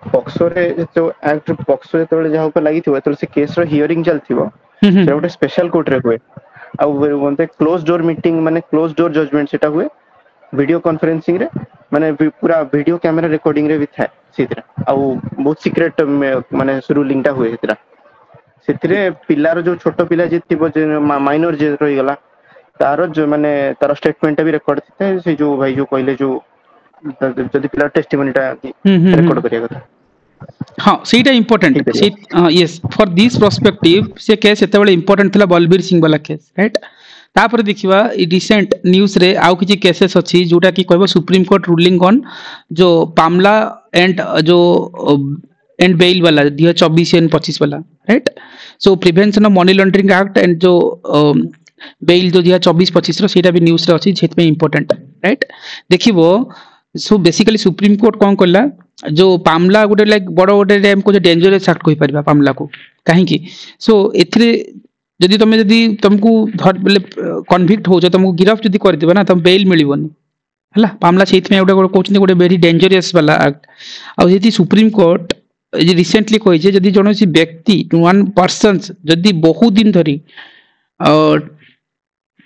ପକ୍ସୋରେ जो एक्ट पक्सो ଯେତେବେଳେ ଯାହା ଉପରେ ଲାଗିଥିବ ଯେତେବେଳେ ସେ କେସ୍ ର ହିୟରିଂ ଚାଲିଥିବ ସେଟା ଗୋଟେ ସ୍ପେଶାଲ କୋର୍ଟ ରେ ହୁଏ ଆଉ ମତେ କ୍ଲୋଜ ଡୋର ମିଟିଂ ମାନେ କ୍ଲୋଜ ଡୋର ଜଜमेंट ସେଟା हुए वीडियो कॉन्फ्रेंसिंग रे माने पूरा वीडियो कैमरा रिकॉर्डिंग रे भी था सेतरा आउ बहुत सीक्रेट माने रूलिंग टा हुए सेतरा सेतरे पिलार जो छोटो पिला जे थिबो जे माइनर जे रही गला तार जो माने तार स्टेटमेंट भी रेकॉर्ड थे से जो भाई जो कहले जो जदि पिला टेस्टिमोनी टा रेकॉर्ड करिया कथा हाँ सेटा इंपोर्टेंट से यस फॉर दिस पर्सपेक्टिव से केस एतबेले इंपोर्टेंट थिला बलबीर सिंह वाला केस राइट तापर देखिबा रिसेंट न्यूज रे आउ किछि केसेस अछि जोटा कि कहबो सुप्रीम कोर्ट रूलिंग ऑन जो पामला एंड जो एंड बेल वाला 2024 एंड 25 वाला right so prevention of money laundering act and जो बेल जो 2024-25 रो सेटा भी न्यूज रे अछि जेत में इंपोर्टेंट राइट देखिबो सो बेसिकली सुप्रीम कोर्ट कोन करला जो पामला गोटे लाइक बड़ गोटे हमको जो डेंजरस एक्ट कहि परबा पामला को काहे कि सो एथरे जदि तुम जदि तुमको बोले कन्विक्ट हो तुमको गिरफ्त जदि कर दिबा ना तुम बेल मिलिबोनी हला पामला सेथ में गोटे कहउछन गोटे वेरी डेंजरस वाला एक्ट आ जदि सुप्रीम कोर्ट जे रिसेंटली कहि जे जदि जनोसी व्यक्ति वन पर्सन जदि बहुत दिन धरी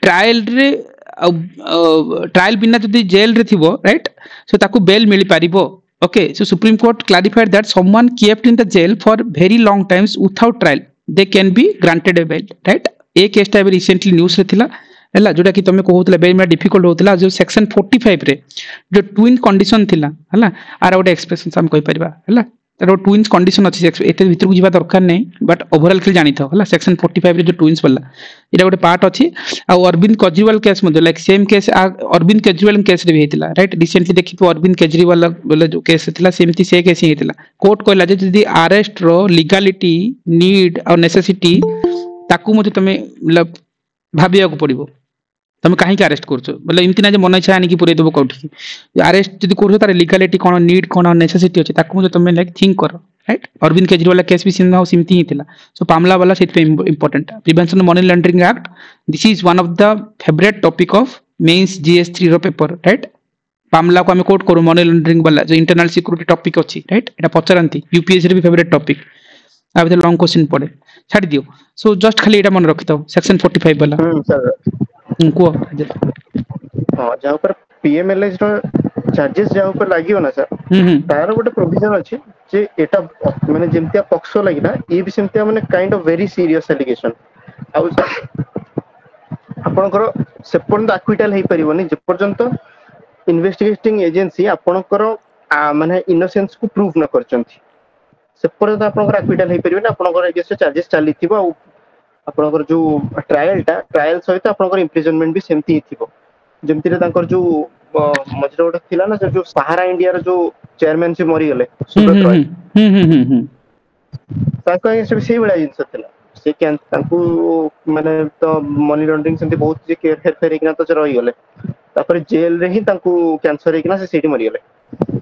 ट्रायल रे ट्रायल बिना जदि जेल रे थिबो राइट सो ताकू बेल मिली पारिबो okay so supreme court clarified that someone kept in the jail for very long times without trial they can be granted a bail right ए केस टा रिसेंटली न्यूज रे थिला हला जोटा कि तमे कहउतला बेल में डिफिकल्ट होतला जो सेक्शन 45 रे जो ट्विन कंडीशन थिला हला आर गोटे एक्सप्रेशन हम कहि परबा हला तार ट्विन्स कंडीशन अछि एते भीतर को जिबा दरकार नै बट ओवरऑल के जानि थो हला सेक्शन 45 रे जो ट्विन्स वाला एटा गोटे पार्ट अछि आ अरविंद केजरीवाल केस मध्ये like same case Arvind Kejriwal case रे भी हेतिला राइट रिसेंटली देखि तो अरविंद केजरीवाल वाला जो केस थिला सेमती से केस ही हेतिला कोर्ट कहला जे यदि अरेस्ट रो लीगलिटी नीड और नेसेसिटी ताकू मध्ये तमे मतलब भाबिया को पड़िबो तुम कहीं अरेस्ट कर एमती ना मन इच्छा आनिक पूरे देव कौटी अरेस्ट जब कर लीगलिटी कौन नीड कौन नेसेसिटी अच्छे तुम लाइक थिंक कर राइट अरविंद केजरीवाल केस भी सेमती ही था सो पामला वाला से important prevention money laundering act this is one of the favourite topic of mains GS3 रो पेपर राइट पामला को आम कोट करूँ मनी लॉन्ड्रिंग वाला जो इंटरनल सिक्योरिटी टॉपिक अच्छी राइट एटा पचारती यूपीएससी भी फेवरेट टॉपिक आ लॉन्ग क्वेश्चन पड़े छाड़ दियो सो जस्ट खाली एटा मन रखि थाओ सेक्शन 45 वाला को हां जहां पर पीएमएलएस रो चार्जेस जहां पर लागियो ना सर तार गोटे प्रोविजन अछि जे एटा माने जेमतिया पक्सो लागिना ए भी सेमतिया माने kind of very serious allegation आ आपनकर से पर्यंत एक्विटल हे परिबोनी जे पर्यंत इन्वेस्टिगेटिंग एजेंसी आपनकर माने इनोसेंस को प्रूव न करचंती से पर्यंत आपनकर एक्विटल हे परिबोनी आपनकर एगेंस्ट चार्जेस चालीथिबो आपनकर जो ट्रायल सहित आपनकर इम्प्रिजनमेंट भी सेमती थिबो जेमती रे तांकर जो मजरा गोटे थिला ना जो सहारा इंडिया रो जो चेयरमैन से मरी गेले सुब्रत रॉय ताको से सेही बडा जिंस थिला से कैन तांकू माने तो मनी लॉन्ड्रिंग सेमती बहुत जे केयर फेर इकना तो रही गेले तापर जेल रे ही तांकू कैंसर इकना से सेठी मरी गेले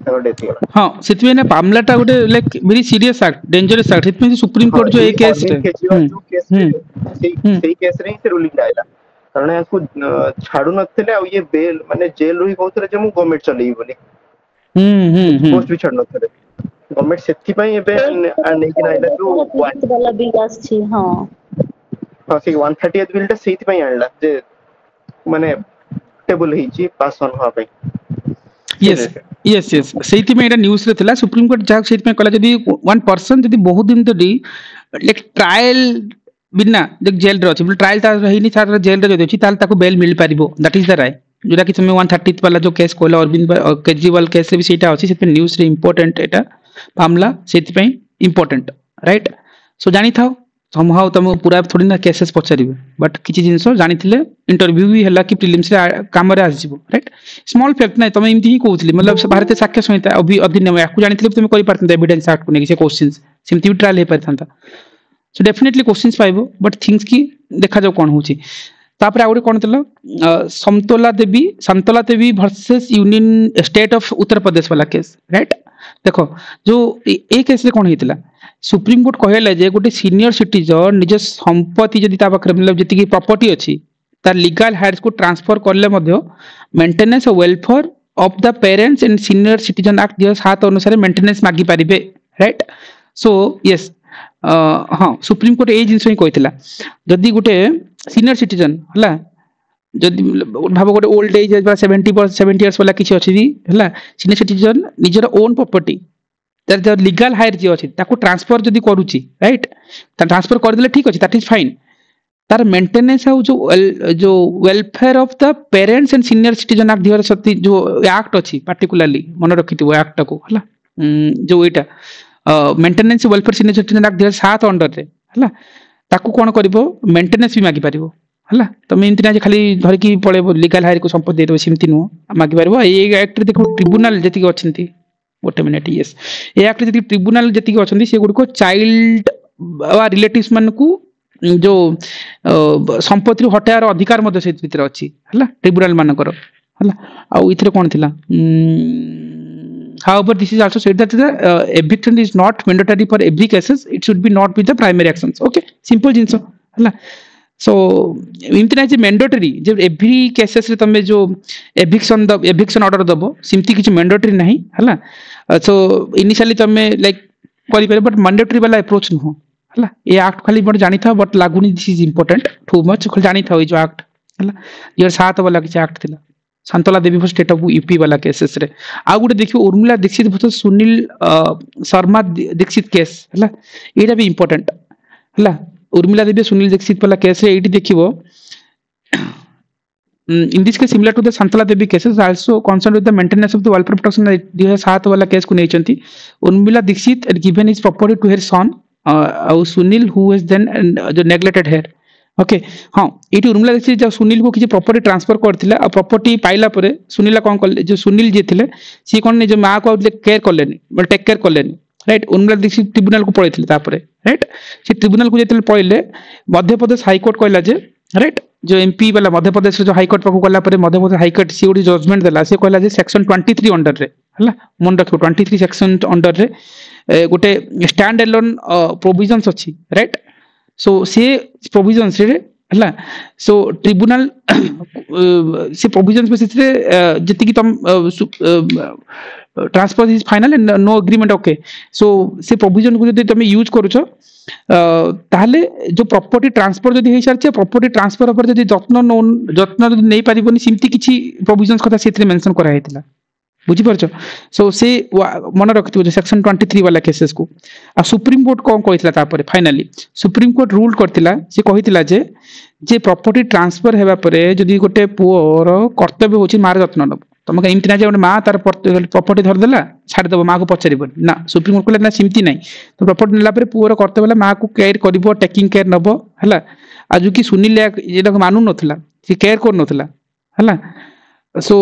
ताको डेथ गेला हां सेति ने पामलाटा गोटे like very serious act dangerous act सेति सुप्रीम कोर्ट जो एक केस सेही केस रे ही रूलिंग आइला कारण याको छाडू नथिले आ ये बेल माने जेल रो ही कहउतरे जे मु गवर्नमेंट चलेई बोली पोस्ट भी छाड नथिले गवर्नमेंट सेति पई एबे नै कि नाइला जो वाला बिल आछि हां हां से 138 बिल ता सेति पई आनला जे माने टेबल हिची पास ऑन हो पई यस यस यस सेति में एटा न्यूज रे थिला सुप्रीम कोर्ट जा सेति में कला जदी वन पर्सन जदी बहुत दिन तडी लाइक ट्रायल बिना जब जेल रे अछि ट्रायल ता रहिनी सारा जेल रे जदी अछि ताल ताको बेल मिल पारिबो दैट इज द राइट जोटा कि तुम 130 वाला जो केस कोला अरविंद केजरीवाल केस भी सेटा अछि सेति न्यूज रे इंपोर्टेंट एटा मामला सेति पई इंपोर्टेंट राइट सो जानि थाओ समहाउ तुम पूरा थोड़ी ना केसेस पचारिबे बट किछि जिंस जानिथिले इंटरव्यू भी हला कि प्रीलिम्स रे काम रे आसीबो राइट स्मॉल फैक्ट नै तुम एमती ही कहउतली मतलब भारतीय साक्ष्य संहिता अभी अधिनियम याकू जानिथिले तुम करि पारथन एविडेंस एक्ट को नै से क्वेश्चंस सिम्पली भी ट्रायल हे परथनता सो डेफिनेटली क्वेश्चंस पाइबो बट थिंग्स की देखा जाओ कोन होची तापर आउरे कोन तला संतोला देवी versus union state of Uttar Pradesh वाला केस राइट देखो जो ए केस रे कोन हेतिला सुप्रीम कोर्ट कहले जे गोटे सीनियर सिटीजन निज संपत्ति जदि ता पाखरे मतलब जति की प्रॉपर्टी अछि तार लीगल हायर्स को ट्रांसफर करले मध्य मेंटेनेंस और welfare of the parents and senior citizen act 2007 अनुसार मेंटेनेंस मागी पारिबे राइट सो यस हाँ सुप्रीम कोर्ट ए जिनस ही कहितला जदि गोटे सीनियर सिटीजन हला जदि भाव गोटे ओल्ड एज 70 इयर्स वाला किसी अच्छी है सीनियर सिटीजन निजर ओन प्रॉपर्टी तार जो लीगल हायर जी अच्छी ट्रांसफर जदि करुच्ची राइट ट्रांसफर करदे ठीक अच्छे दैट इज फाइन तार मेंटेनेंस आ जो welfare of the parents and senior citizen act 2007 जो एक्ट अच्छी पार्टिकुलरली मन रखि एक्ट को हला जो एटा maintenance welfare senior citizen act 2007 under रे हला ताकू कोन करबो मेंटेनेंस भी मागी पारिबो हला तमे इनती ना खाली धरकी पळेबो लीगल हायर को संपत्ति देतो सिमती नो मागी पारिबो ए एक्ट रे देखो ट्रिब्यूनल जति अछंती गोटे मिनिट यस ए एक्ट जति ट्रिब्यूनल जति अछंती से गुड को चाइल्ड वा रिलेटिव्स मन को जो संपत्ति हटार अधिकार मध्य से भीतर अच्छी है ट्रिब्यूनल मानकर है आउ इथरे कोन थिला however this is also said that the eviction is not mandatory for every cases it should be not with the primary actions okay simple jinso है so इनती जे मैंडेटरी जे एवरी केसेस रे तमे जो एविक्शन ऑर्डर दबो सिमती किछ mandatory नहीं है so initially तमे like करि पारे बट मैंडेटरी वाला अप्रोच नो है ये एक्ट खाली बट जानी था बट लागुनी this is important too much खाली जानी था जो एक्ट है 2007 वाला किछ एक्ट थिला शांतला देवी फॉर स्टेट ऑफ यूपी वाला केसेस रे आ गुटे देखियो उर्मिला दीक्षित वर्सेस सुनील शर्मा दीक्षित केस है एटा भी इंपोर्टेंट है उर्मिला देवी सुनील दीक्षित वाला केस रे eighty देखिबो in this case similar to the Shantala Devi cases also concerned with the maintenance of the welfare protection 2007 वाला केस को नेचंती Urmila Dikshit had given his property to her son Sunil who was then जो neglected her okay हाँ ये उर्मिला दीक्षित जब सुनील को किसी property transfer करथिला आ property पाइला परे सुनीला कोन करले जो सुनील जे थिले सी कोन निज मां को केयर करलेनी बट टेक केयर करलेनी राइट उर्मिला दीक्षित ट्रिब्यूनल को पळैथिले तापरे राइट से ट्रिब्यूनल को जेतले पळैले मध्य प्रदेश हाई कोर्ट कहला जे राइट जो एमपी वाला मध्य प्रदेश जो हाई कोर्ट पाको गला परे मध्य प्रदेश हाई कोर्ट सी ओडी जजमेंट देला से कहला जे सेक्शन 23 अंडर रे हला मन रखो 23 सेक्शन अंडर रे गोटे स्टैंड एलोन प्रोविजंस अछि राइट सो से प्रोविजंस रे हला सो ट्रिब्यूनल से प्रोविजंस बेसिस रे जति कि तुम transfer is final and no agreement okay so से प्रोविजन को जति तुम यूज करूछो ताहले जो प्रॉपर्टी ट्रांसफर जति हे सारछे प्रॉपर्टी ट्रांसफर पर जति जत्न नै पारिबोनी सिमती किछि प्रोविजंस कथा सेथरे मेंशन करा हेतिला बुझी परछो सो से मन रखथिबो सेक्शन 23 वाला केसेस को आ सुप्रीम कोर्ट कोन कहितला तापरे फाइनली सुप्रीम कोर्ट रूल करथिला से कहितला जे प्रॉपर्टी ट्रांसफर हेबा परे जदी गोटे पुओर कर्तव्य होची मार जत्न नब तुम इनती ना जे माँ तार प्रॉपर्टी धर देला छाड़ देबो माँ को पचारिबो ना सुप्रीम कोर्ट कहला ना सिमती नहीं तो प्रॉपर्टी नेला परे पुओर कर्तव्य वाला माँ को केयर करिवो टेकिंग केयर नबो हला आज कि सुनील जेटा मानू नथला से केयर कर नथला हला सो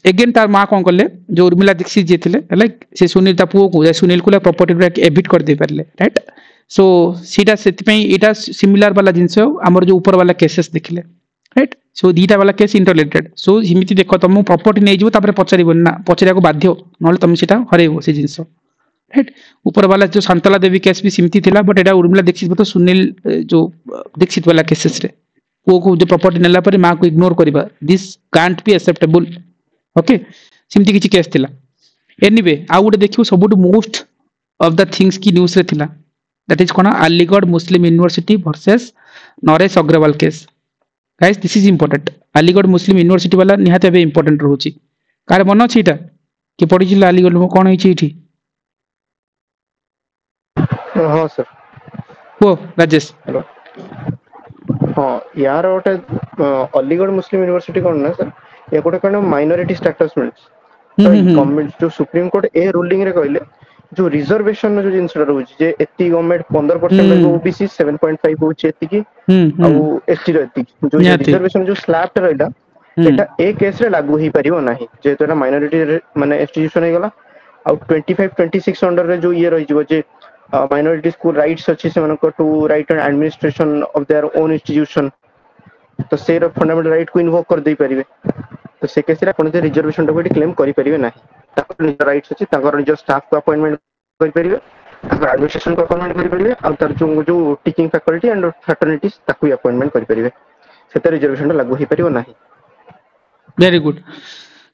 अगेन तार माँ कौन कले जो उर्मिला दीक्षित जी थे लाइक से सुनील ता पुओ को सुनील को प्रॉपर्टी एविट कर दे पारले राइट सो सीटा सेटा सिमिलर वाला जिनस आमर जो ऊपर वाला केसेस देखले राइट सो दीटा वाला केस इंटरलेटेड सो हिमिति देख तुम प्रॉपर्टी नहीं जीवो तापर पचारिबो ना पचारिया को बाध्य नले तुम सेटा हरेबो से जिनस राइट ऊपर वाला जो शांतला देवी केस भी सिमती थिला बट एटा उर्मिला दीक्षित तो सुनील जो दीक्षित वाला केसेस रे को जो प्रॉपर्टी नेला परे माँ को इग्नोर करिबा this can't be acceptable okay सिमती किछि केस थिला एनीवे आ गुटे देखियो सबुट मोस्ट ऑफ द थिंग्स की न्यूज़ रे थिला दैट इज कोना Aligarh Muslim University versus Naresh Agarwal case guys this is important Aligarh Muslim University वाला निहाते बे इंपोर्टेंट रहउची कार मन अछि एटा कि पढि जिला अलीगढ़ में कोन होई छि एठी हां सर ओ राजेश हेलो हाँ यार गोटे अलीगढ़ मुस्लिम यूनिवर्सिटी कौन ना सर ये गोटे कौन माइनॉरिटी स्टेटस मिल्स गवर्नमेंट जो सुप्रीम कोर्ट ए रूलिंग रे कहले जो रिजर्वेशन जो जिनस रहउची जे एती गवर्नमेंट 15% ओबीसी 7.5 होची एती की आ एसटी रो एती जो रिजर्वेशन जो स्लैब रहला एटा ए केस रे लागू ही परिबो नाही जे तो माइनॉरिटी माने इंस्टीट्यूशन हे गला आ 25 26 अंडर रे जो ये रही जो जे माइनॉरिटी स्कूल राइट्स अच्छी से मानको to right and administration of their own institution तो से फंडामेंटल राइट को इन्वोक कर दे परिबे तो से केस रे कोन जे रिजर्वेशन को क्लेम करि परिबे नाही ताकर निज राइट्स अछि ताकर निज स्टाफ को अपॉइंटमेंट करि परिबे ताकर एडमिनिस्ट्रेशन को अपॉइंटमेंट करि परिबे आ तार जो टीचिंग फैकल्टी एंड फ्रैटर्निटीज ताकू अपॉइंटमेंट करि परिबे सेते रिजर्वेशन लागू ही परिबो नाही वेरी गुड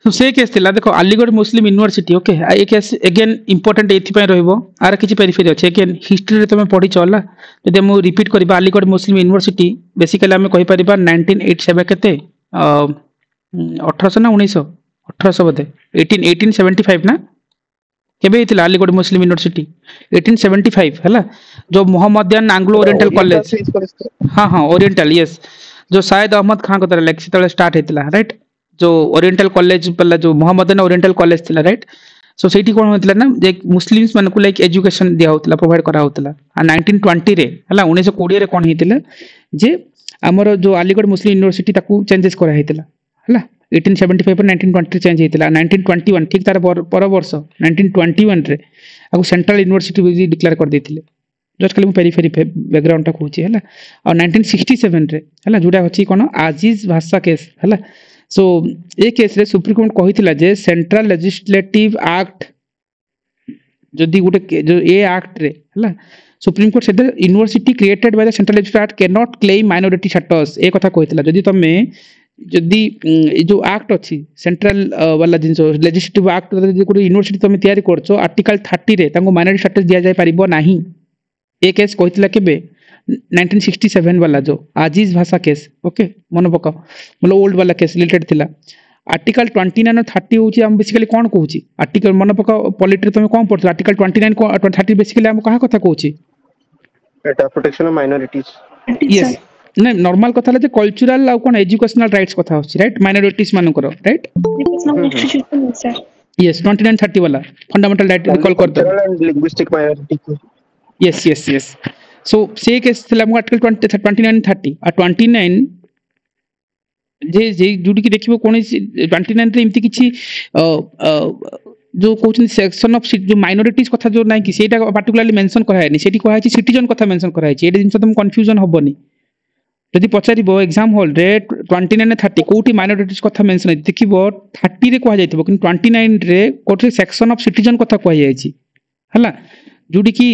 तो से केस थिला देखो अलीगढ़ मुस्लिम यूनिवर्सिटी ओके ए केस अगेन इंपोर्टेंट एथि पय रहइबो आर किछि पेरिफेरी अछि अगेन हिस्ट्री रे तमे पढि चला जदि हम रिपीट करबा अलीगढ़ मुस्लिम यूनिवर्सिटी बेसिकली हम कहि परिबा 1987 केते 1800 ना 1900 1800 बदे 1875 ना केबे हितला अलीगढ़ मुस्लिम यूनिवर्सिटी 1875 हला जो मोहम्मदियन एंग्लो ओरिएंटल कॉलेज हां हां ओरिएंटल यस जो शायद अहमद खान को तरह लेक्सी तले स्टार्ट हेतला राइट जो ओरिएंटल कॉलेज पल्ला जो मोहम्मदन ओरिएंटल कॉलेज थिला राइट सो सेठी कोन होतला ना जे मुस्लिम्स मन को लाइक एजुकेशन दिया होतला प्रोवाइड करा होतला आ 1920 रे हला 1920 रे कोन हितले जे हमर जो अलीगढ़ मुस्लिम यूनिवर्सिटी ताकू चेंजेस करा हितला हला 1875 पर 1920 चेंज हितला 1921 ठीक तार पर वर्ष 1921 रे आकू सेंट्रल यूनिवर्सिटी भी डिक्लेयर कर देथिले जस्ट खाली पेरिफेरी बैकग्राउंड टा कहूची हला और 1967 रे हला जुडा होची कोन आजीज भाषा केस हला सो ए केस रे सुप्रीम कोर्ट कहितला जे सेंट्रल लेजिस्लेटिव एक्ट जदि गुटे जो ए एक्ट रे हला supreme court said university created by the central legislative act can not claim minority status ए कथा कहितला जदि तमे जदि जो एक्ट अछि सेंट्रल वाला जिंसो लेजिस्लेटिव एक्ट जदि गुटे यूनिवर्सिटी तमे तयारी करछो आर्टिकल 30 रे तांको माइनॉरिटी स्टेटस दिया जाय परिबो नाही ए केस कहितला केबे 1967 वाला जो आजीज भाषा केस ओके मन पका मतलब ओल्ड वाला केस रिलेटेड थिला आर्टिकल 29 और 30 होची हम बेसिकली कोन कहूची आर्टिकल मन पका पॉलिटी तमे कोन पढतो आर्टिकल 29 को 30 बेसिकली हम कहा कथा कहूची एटा प्रोटेक्शन ऑफ माइनॉरिटीज यस नै नॉर्मल कथा ले कल्चरल आ कोन एजुकेशनल राइट्स कथा होची राइट माइनॉरिटीज मान करो राइट यस 29 30 वाला फंडामेंटल राइट रिकॉल कर दो cultural and linguistic minority yes yes yes so से केस थिला हम आर्टिकल 29 30 आ 29 जे जे जुडी की देखिबो कोन 29 रे इमति किछि जो कहउछन सेक्शन ऑफ जो माइनॉरिटीज कथा जो नाही कि सेटा पर्टिकुलरली मेंशन करा हैनी सेठी कहा है सिटीजन कथा मेंशन करा है एडे जिंस तुम कंफ्यूजन होबनी जदि पचारिबो एग्जाम हॉल रे 29 ने 30 कोठी माइनॉरिटीज कथा मेंशन है देखिबो 30 रे कहा जाइतबो कि 29 रे कोठी सेक्शन ऑफ सिटीजन कथा कहा जायछि हला जुडी की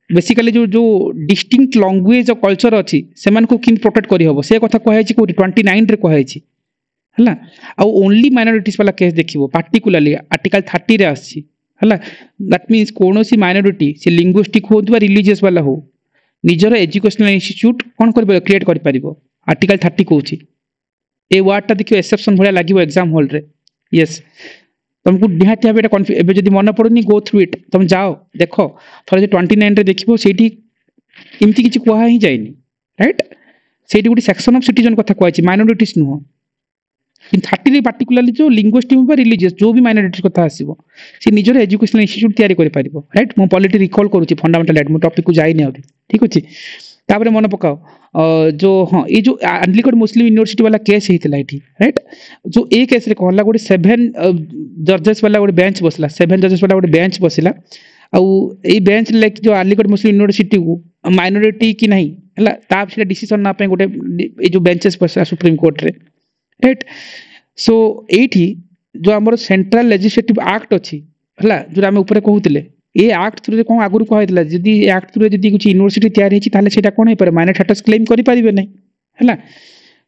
बेसिकली जो जो डिस्टिंक्ट लैंग्वेज और कल्चर अच्छी से को कि प्रोटेक्ट करी हबो से कथा कहै छी कोठी 29 रे कहै छी हला आ ओनली माइनॉरिटीज वाला केस देखिबो पार्टिकुलरली आर्टिकल 30 रे आछि हला दैट मींस कोनोसी माइनॉरिटी से लिंग्विस्टिक हो अथवा रिलीजियस वाला हो निजर एजुकेशनल इंस्टीट्यूट कोन करबो क्रिएट करि परिबो आर्टिकल 30 कहउची ए वर्ड ता देखियो एक्सेप्शन भलिया लागिबो एग्जाम हॉल रे यस तुमको निहाती भाबे एटा एबे जदी मन पड़ुनी गो थ्रू इट तुम जाओ देखो थरे 29 रे देखिबो सेठी इमति किछि कोहा ही जायनी राइट सेठी गुडी सेक्शन ऑफ सिटीजन कथा कहै माइनॉरिटीज नुह इन 30 रे पर्टिकुलरली जो लिंग्विस्टिक व रिलीजियस जो भी माइनॉरिटीज कथा आसीबो से निजर एजुकेशनल इंस्टीट्यूट तयारी करि परिबो राइट मो पॉलिटी रिकॉल करूची फंडामेंटल राइट मो टॉपिक को जाई नै अभी ठीक अछि तापरे मन पकाओ जो हाँ ये जो अलीगढ़ मुस्लिम यूनिवर्सिटी वाला केस हितला इठी राइट जो ए केस रे कहला गोटे 7 जजेस वाला गोटे बेंच बसला 7 जजेस वाला गोटे बेंच बसिला आ ए बेंच लाइक जो अलीगढ़ मुस्लिम यूनिवर्सिटी को माइनॉरिटी की नहीं हला ता से डिसीजन ना पे गोटे ए जो बेंचेस बसला सुप्रीम कोर्ट रे राइट सो एठी जो हमर सेंट्रल लेजिस्लेटिव एक्ट अछि हला जो हम ऊपर कहउतिले ए एक्ट थ्रू कोन आगुर कहैतला जदी एक्ट थ्रू जदी कुछ यूनिवर्सिटी तयार हेछि ताले सेटा कोन हे पर माइनर स्टेटस क्लेम करि परिबे नै हला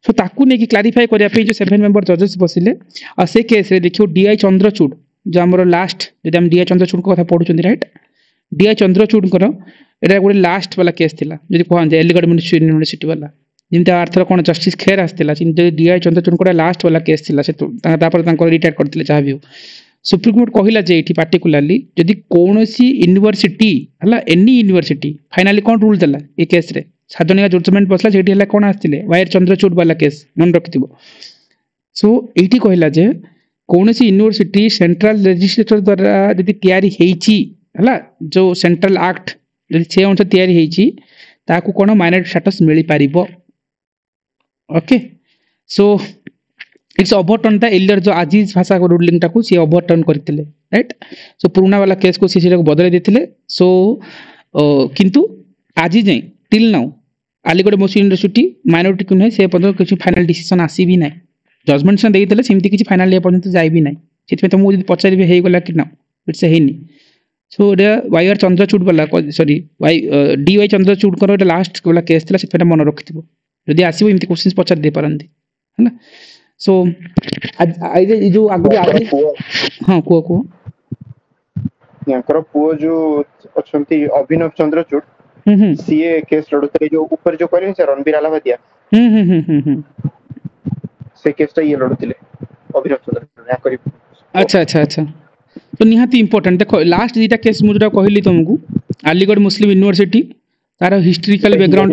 सो ताकू ने कि क्लैरिफाई करिया पे जो 7 मेंबर जजेस बसिले आ से केस रे देखियो डीआई चंद्रचूड जो हमर लास्ट जदी हम डीआई चंद्रचूड को कथा पढुचंदी राइट डीआई चंद्रचूड कर एटा गोटे लास्ट वाला केस थिला जदी कहन जे अलीगढ़ मुस्लिम यूनिवर्सिटी वाला जिनता आर्थर कोन जस्टिस खेर आस्तिला जे डीआई चंद्रचूड को लास्ट वाला केस थिला से तापर तांको रिटायर करथिले चाह भी सुप्रीम कोर्ट कहिला जे एठी पार्टिकुलरली जदी कोनोसी यूनिवर्सिटी हला एनी यूनिवर्सिटी फाइनली कोन रूल देला ए केस रे साधनिका जजमेंट बसला जेठी हला कोन आस्तिले वायर चंद्रचूड वाला केस मन रखिथिबो सो एठी कहिला जे कोनोसी यूनिवर्सिटी सेंट्रल लेजिस्लेचर द्वारा जदी तयारी हेछि हला जो सेंट्रल एक्ट जदी छे अनुसार तयारी हेछि ताकू कोन माइनर स्टेटस मिली पारिबो okay so it's overturn the earlier जो आजीज भाषा को रूलिंग टाकू सी ओवरटर्न करथिले राइट सो पुराना वाला केस को सी को बदले देथिले सो किंतु आजी जाई till now Aligarh Muslim university minority को नै से पदर किछि फाइनल डिसीजन आसी भी नै जजमेंट से देइतले सेमति किछि फाइनल ए पर्यंत जाई भी नै सेति त मु जदी पचारि हे गला कि ना इट्स हेनी सो रे वायर चंद्रचूड वाला सॉरी वाई डीवाई चंद्रचूड कर लास्ट वाला केस थिला सेटा मन रखिथिबो जदी आसीबो इमति क्वेश्चंस पचार दे परंदी हैना सो आज जो आगु आज हां को याकर पुओ जो अछंती अभिनव चंद्रचूड़ सीए केस लड़ुते जो ऊपर जो करे से रणबीर अलाहाबादिया से केसटा ये लड़ुतिले अभिनव चंद्रचूड़ या करी अच्छा अच्छा अच्छा तो निहाती इंपोर्टेंट देखो लास्ट दीटा केस मुझे कहली तुमको अलीगढ़ मुस्लिम यूनिवर्सिटी तार हिस्टोरिकल बैकग्राउंड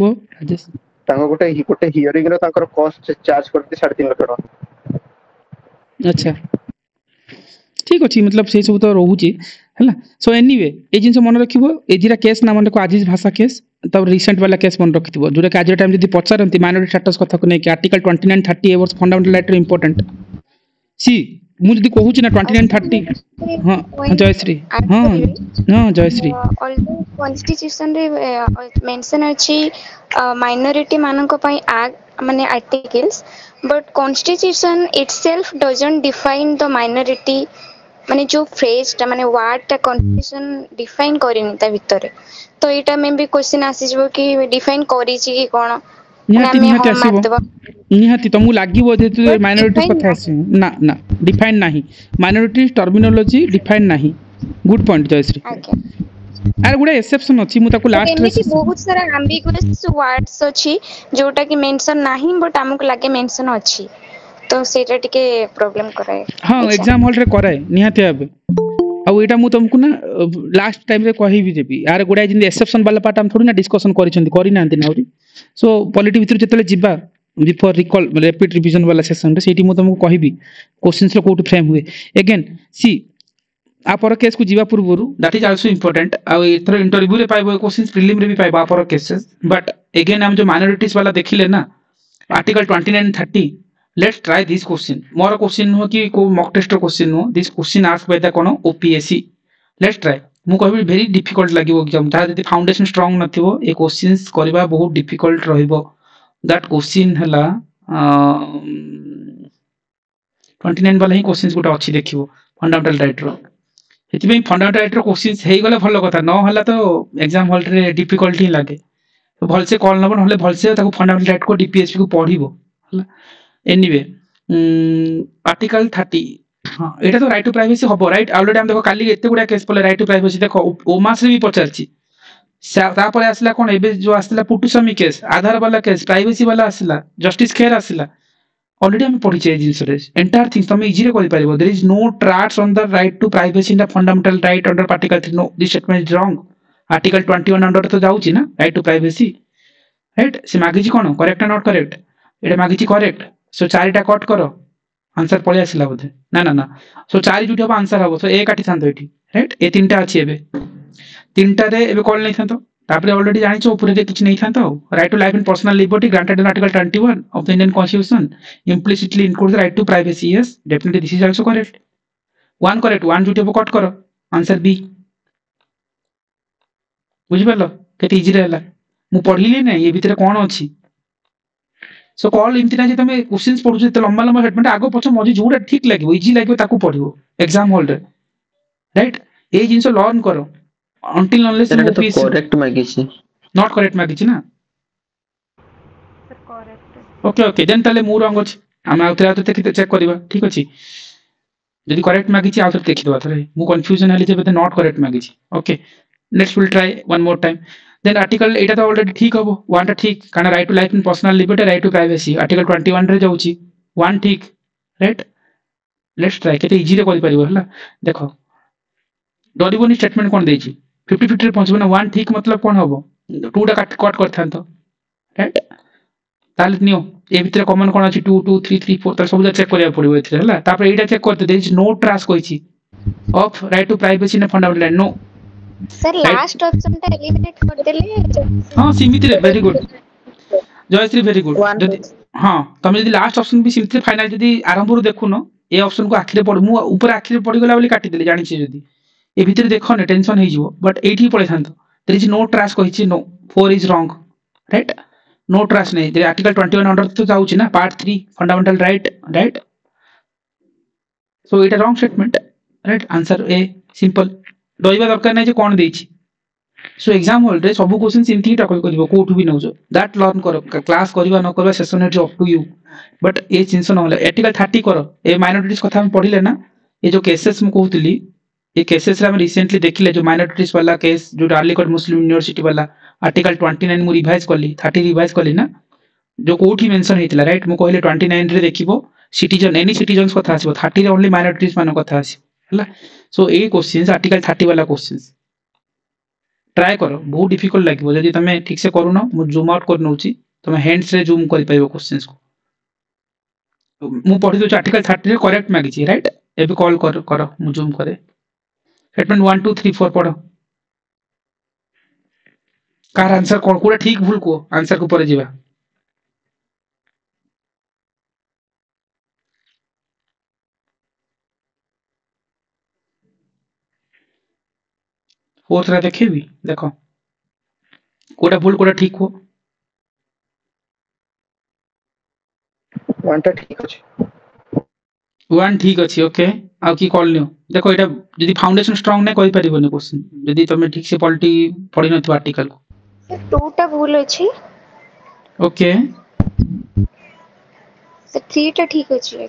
वो राजेश तांको गोटे हियरिंग रो तांकर कॉस्ट चार्ज करते 3.5 लाख टका अच्छा ठीक अच्छी मतलब से सब तो रोचे है सो एनीवे ये जिन मन रखिबो ए जिरा केस ना मन रखो आजिज भाषा केस तब रिसेंट वाला केस मन रखिथिबो जोटा कि आज टाइम जदी पचारंती माइनॉरिटी स्टेटस कथा को नै कि आर्टिकल 29 30 एवर्स फंडामेंटल राइट इंपोर्टेंट सी मु जदी कहू छी ना 29 30 हां जयश्री हां हां जयश्री ऑल्दो कॉन्स्टिट्यूशन रे मेंशन अछि माइनॉरिटी मानन को पई माने articles but constitution itself doesn't define the minority माने जो फ्रेज ता माने वर्ड ता कॉन्स्टिट्यूशन डिफाइन करिनि ता भितरे तो एटा में भी क्वेश्चन आसी जबो कि डिफाइन करि छी कि कोन निहाती आसीबो निहाती तुमको लागिबो जे माइनॉरिटी कथा आसी ना ना डिफाइन नाही माइनॉरिटी टर्मिनोलॉजी डिफाइन नाही गुड पॉइंट जयश्री अरे गुडा एक्सेप्शन अछि मु ताको लास्ट रे बहुत सारा एम्बिगुअस वर्ड्स अछि जोटा कि मेंशन नाही बट हमको लागे मेंशन अछि तो सेटा टिके प्रॉब्लम कराए हां एग्जाम हॉल रे कराए निहाती आबे आ एटा मु तुमको ना लास्ट टाइम रे कहि भी देबी यार गुडा जिन एक्सेप्शन वाला पार्ट हम थोड़ी ना डिस्कशन करिसेंती करि नांती नाउरी सो पॉलिटी भितर जतले जिबा बिफोर रिकॉल रैपिड रिवीजन वाला सेशन रे सेठी मु तुमको कहिबी क्वेश्चंस रो कोट फ्रेम हुए अगेन सी आपर केस को जीवा पूर्व दैट इज आल्सो इंपोर्टेंट आ इथर इंटरव्यू रे पाइबो क्वेश्चंस प्रीलिम रे भी पाइबो आपर केसेस बट अगेन हम जो माइनॉरिटीज वाला देखिले ना article 29 30 let's try this question more question हो कि को मॉक टेस्ट क्वेश्चन हो this question ask by the cone OPSC let's try मु कहबी वेरी डिफिकल्ट लागिवो एग्जाम ता जति फाउंडेशन स्ट्रांग नथिवो ए क्वेश्चंस करबा बहुत डिफिकल्ट रहइबो दैट क्वेश्चन हला 29 वाला ही क्वेश्चंस गोटा अछि देखिवो फंडामेंटल राइट रो हेतिबे फंडामेंटल राइट रो क्वेश्चंस हेइ गले भलो कथा न हला तो एग्जाम हॉल रे डिफिकल्टी लागे तो भलसे कॉल नबन हले भलसे ताको फंडामेंटल राइट को डीपीएसपी को पढिबो हला एनीवे आर्टिकल 30 हां एटा तो राइट टू प्राइवेसी हबो राइट ऑलरेडी हम देखो काली एते गुडा केस पले राइट टू प्राइवेसी देखो ओमास रे भी पचारची तापर आसला कोन एबे जो आसला पुटुसमी केस आधार वाला केस प्राइवेसी वाला आसला जस्टिस खेर आसला ऑलरेडी हम पढी छै जिंस रे एंटायर थिंग्स तुम इजी रे करि परिबो there is no trace on the right to privacy in the fundamental right under article 3 no this statement is wrong article 21 under तो जाउची ना राइट टू प्राइवेसी राइट से मागिची कोन करेक्ट नॉट करेक्ट एटा मागिची करेक्ट सो चारिटा cut करो आंसर पळे आसिला बोधे ना ना ना सो चारि जुटी हो आंसर हबो सो ए काटी थांतो एठी राइट ए तीनटा अछि एबे तीनटा रे एबे कॉल नै थांतो तापरे ऑलरेडी जानि छो ऊपर रे किछ नै थांतो right to life and personal liberty granted in article 21 of the Indian constitution implicitly includes the right to privacy yes definitely this is also correct one correct one जुटी हो कट करो आंसर बी बुझि परलो केते easy रहला मु पढिली नै ए भितरे कोन अछि सो कॉल इमति ना जे तमे क्वेश्चंस पढु जे लंबा लंबा स्टेटमेंट आगो पछ मजी जोडा ठीक लागिवो इजी लागिवो ताकू पढिवो एग्जाम हॉल रे राइट ए जिंस लर्न करो until unless you तो करेक्ट मागिछि नॉट करेक्ट मागिछि ना sir correct okay okay then ताले मु रंग अछि हम आउथरा तो चेक करबा ठीक अछि जदि करेक्ट मागिछि आउथरा देखि दबा थरे मु कंफ्यूजन हली जे नॉट करेक्ट मागिछि okay next will try one more time then article एटा तो ऑलरेडी ठीक हबो वन टा ठीक काना right to life in personal liberty right to privacy article 21 रे जाउछि वन ठीक राइट लेट्स ट्राई केते इजी रे करि परिबो हला देखो डरिबोनी स्टेटमेंट कोन देछि 50-50 रे पहुंचबो ना वन ठीक मतलब कोन हबो टू टा कट करथान तो राइट ताले नियो ए भितरे कॉमन कोन अछि 2 2 3 3 4 ताले सब चेक करिया पड़िबो एथिरे हला तापर एटा चेक करते देयर इज नो ट्रास कहिछि of right to privacy in fundamental right no sir last option टा एलिमिनेट कर देले हां सीमित रे very good Jayashree very good जदि हां तमे जदि लास्ट ऑप्शन भी सीमित रे फाइनल जदि आरंभ रो देखु न ए ऑप्शन को आखिरे पड़ मु ऊपर आखिरे पड़ी गला बोली काटी देले जानि छी जदि ए भितर देखो न टेंशन हे जिवो बट एठी पळे थांतो देयर इज नो ट्रास कहिछि no 4 is wrong right no trace नै दे आर्टिकल 21 अंडर तो जाउछि ना part 3 fundamental right right so it wrong statement right answer ए सिंपल डोइबा दरकार नै जे कोन देछि सो एग्जाम हॉल रे सब क्वेश्चन सिंथि टैकल करिवो कोठु भी नउजो दैट लर्न करो क्लास करिवा न करवा session it up to you but ए चिंस न होले आर्टिकल 30 करो ए माइनॉरिटीज कथा हम पढिले ना ये जो केसेस म कहउतली ये केसेस रे हम रिसेंटली देखिले जो माइनॉरिटीज वाला केस जो डार्लिकट मुस्लिम यूनिवर्सिटी वाला आर्टिकल 29 मु रिवाइज करली 30 रिवाइज करली ना जो कोठी मेंशन हेतिला राइट मु कहले 29 रे देखिबो सिटीजन एनी सिटीजन्स कथा आसीबो 30 रे ओनली माइनॉरिटीज मान कथा आसी हला सो ए क्वेश्चंस आर्टिकल 30 वाला क्वेश्चंस ट्राई करो बहुत डिफिकल्ट लागबो जदी तमे ठीक से करू न मु जूम आउट कर नउची तमे हैंड्स रे जूम करि पाइबो क्वेश्चंस को मु पढि दो आर्टिकल 30 रे करेक्ट मागिची राइट एबे कॉल कर मु जूम करे स्टेटमेंट 1 2 3 4 पढो कार आंसर कोन कोडा ठीक भूल को आंसर को परे जीवा फोर्थ रे देखेबी देखो कोडा भूल कोडा ठीक हो वनटा ठीक अछि वन ठीक अछि ओके आ की कॉल लियो देखो एटा जदी फाउंडेशन स्ट्रांग नै कहि परिबोनी क्वेश्चन जदी तमे ठीक से पॉलिटी पढि नथि आर्टिकल को सर टूटा भूल अछि ओके सर थ्री टा ठीक अछि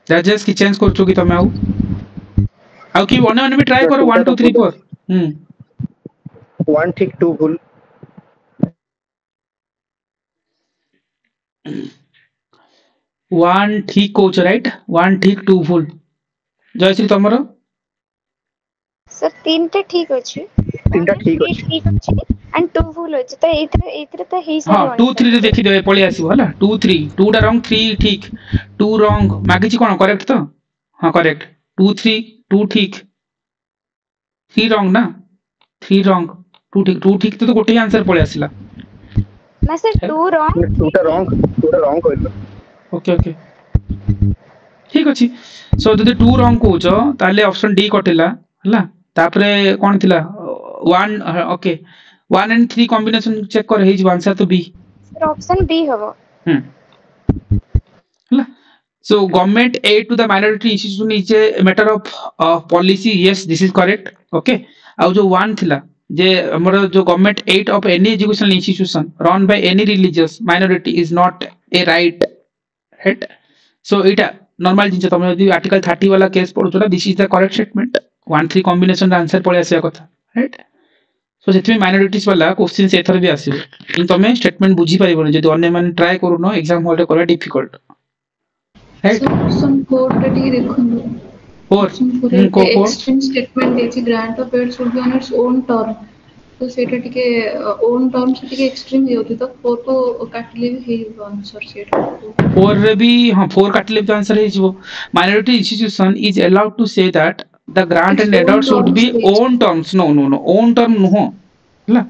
राजेश की चेंज करछु की तमे आउ की वन भी ट्राई करो 1 2 3 4 वन ठीक टू भूल वन ठीक कोच राइट वन ठीक टू भूल जयश्री तमरो सर तीन टा ठीक अछि तीनटा ठीक अछि ठीक अछि एंड टू भूल अछि त एतरे त हेई हां 2 3 रे देखि देबे पळी आसीबो हला 2 3 2 टा रॉन्ग 3 ठीक 2 रॉन्ग मागिची कोन करेक्ट तो हां करेक्ट 2 3 2 ठीक 3 रॉन्ग ना 3 रॉन्ग 2 ठीक तो गोटे आंसर पळे आसिला ना सर 2 रॉन्ग 2 टा रॉन्ग कइलो ओके ओके ठीक अछि सो जदी 2 रॉन्ग कोचो ताले ऑप्शन डी कटिला हला तापरे कोन थिला 1 ओके 1 एंड 3 कॉम्बिनेशन चेक कर हेज आंसर तो बी सर ऑप्शन बी हबो हला so government aid to the minority institution is a matter of policy yes this is correct okay ଆଉ जो 1 थिला जे हमर जो government aid of any educational institution run by any religious minority is not a right right so इटा normal जिंस तमे यदि आर्टिकल 30 वाला केस पढुछला this is the correct statement 1 3 combination answer पळे आसिया कथा राइट सो जेथि माइनॉरिटीज वाला क्वेश्चन एथर भी आसीबो इन तमे स्टेटमेंट बुझी पाइबो जदि अन्य माने ट्राई करू न एग्जाम हॉल रे करा डिफिकल्ट राइट ऑप्शन 4 टा टी देखनु 4 एक्सट्रीम स्टेटमेंट देछि grant of aid should be on its own term तो सेटा टिके ओन टर्म से टिके एक्सट्रीम हेउति तो 4 तो काटले भी हे आंसर सेटा 4 रे भी हां 4 काटले भी आंसर हे जिवो minority institution is allowed to say that the grant and aid should be own terms no own term no हला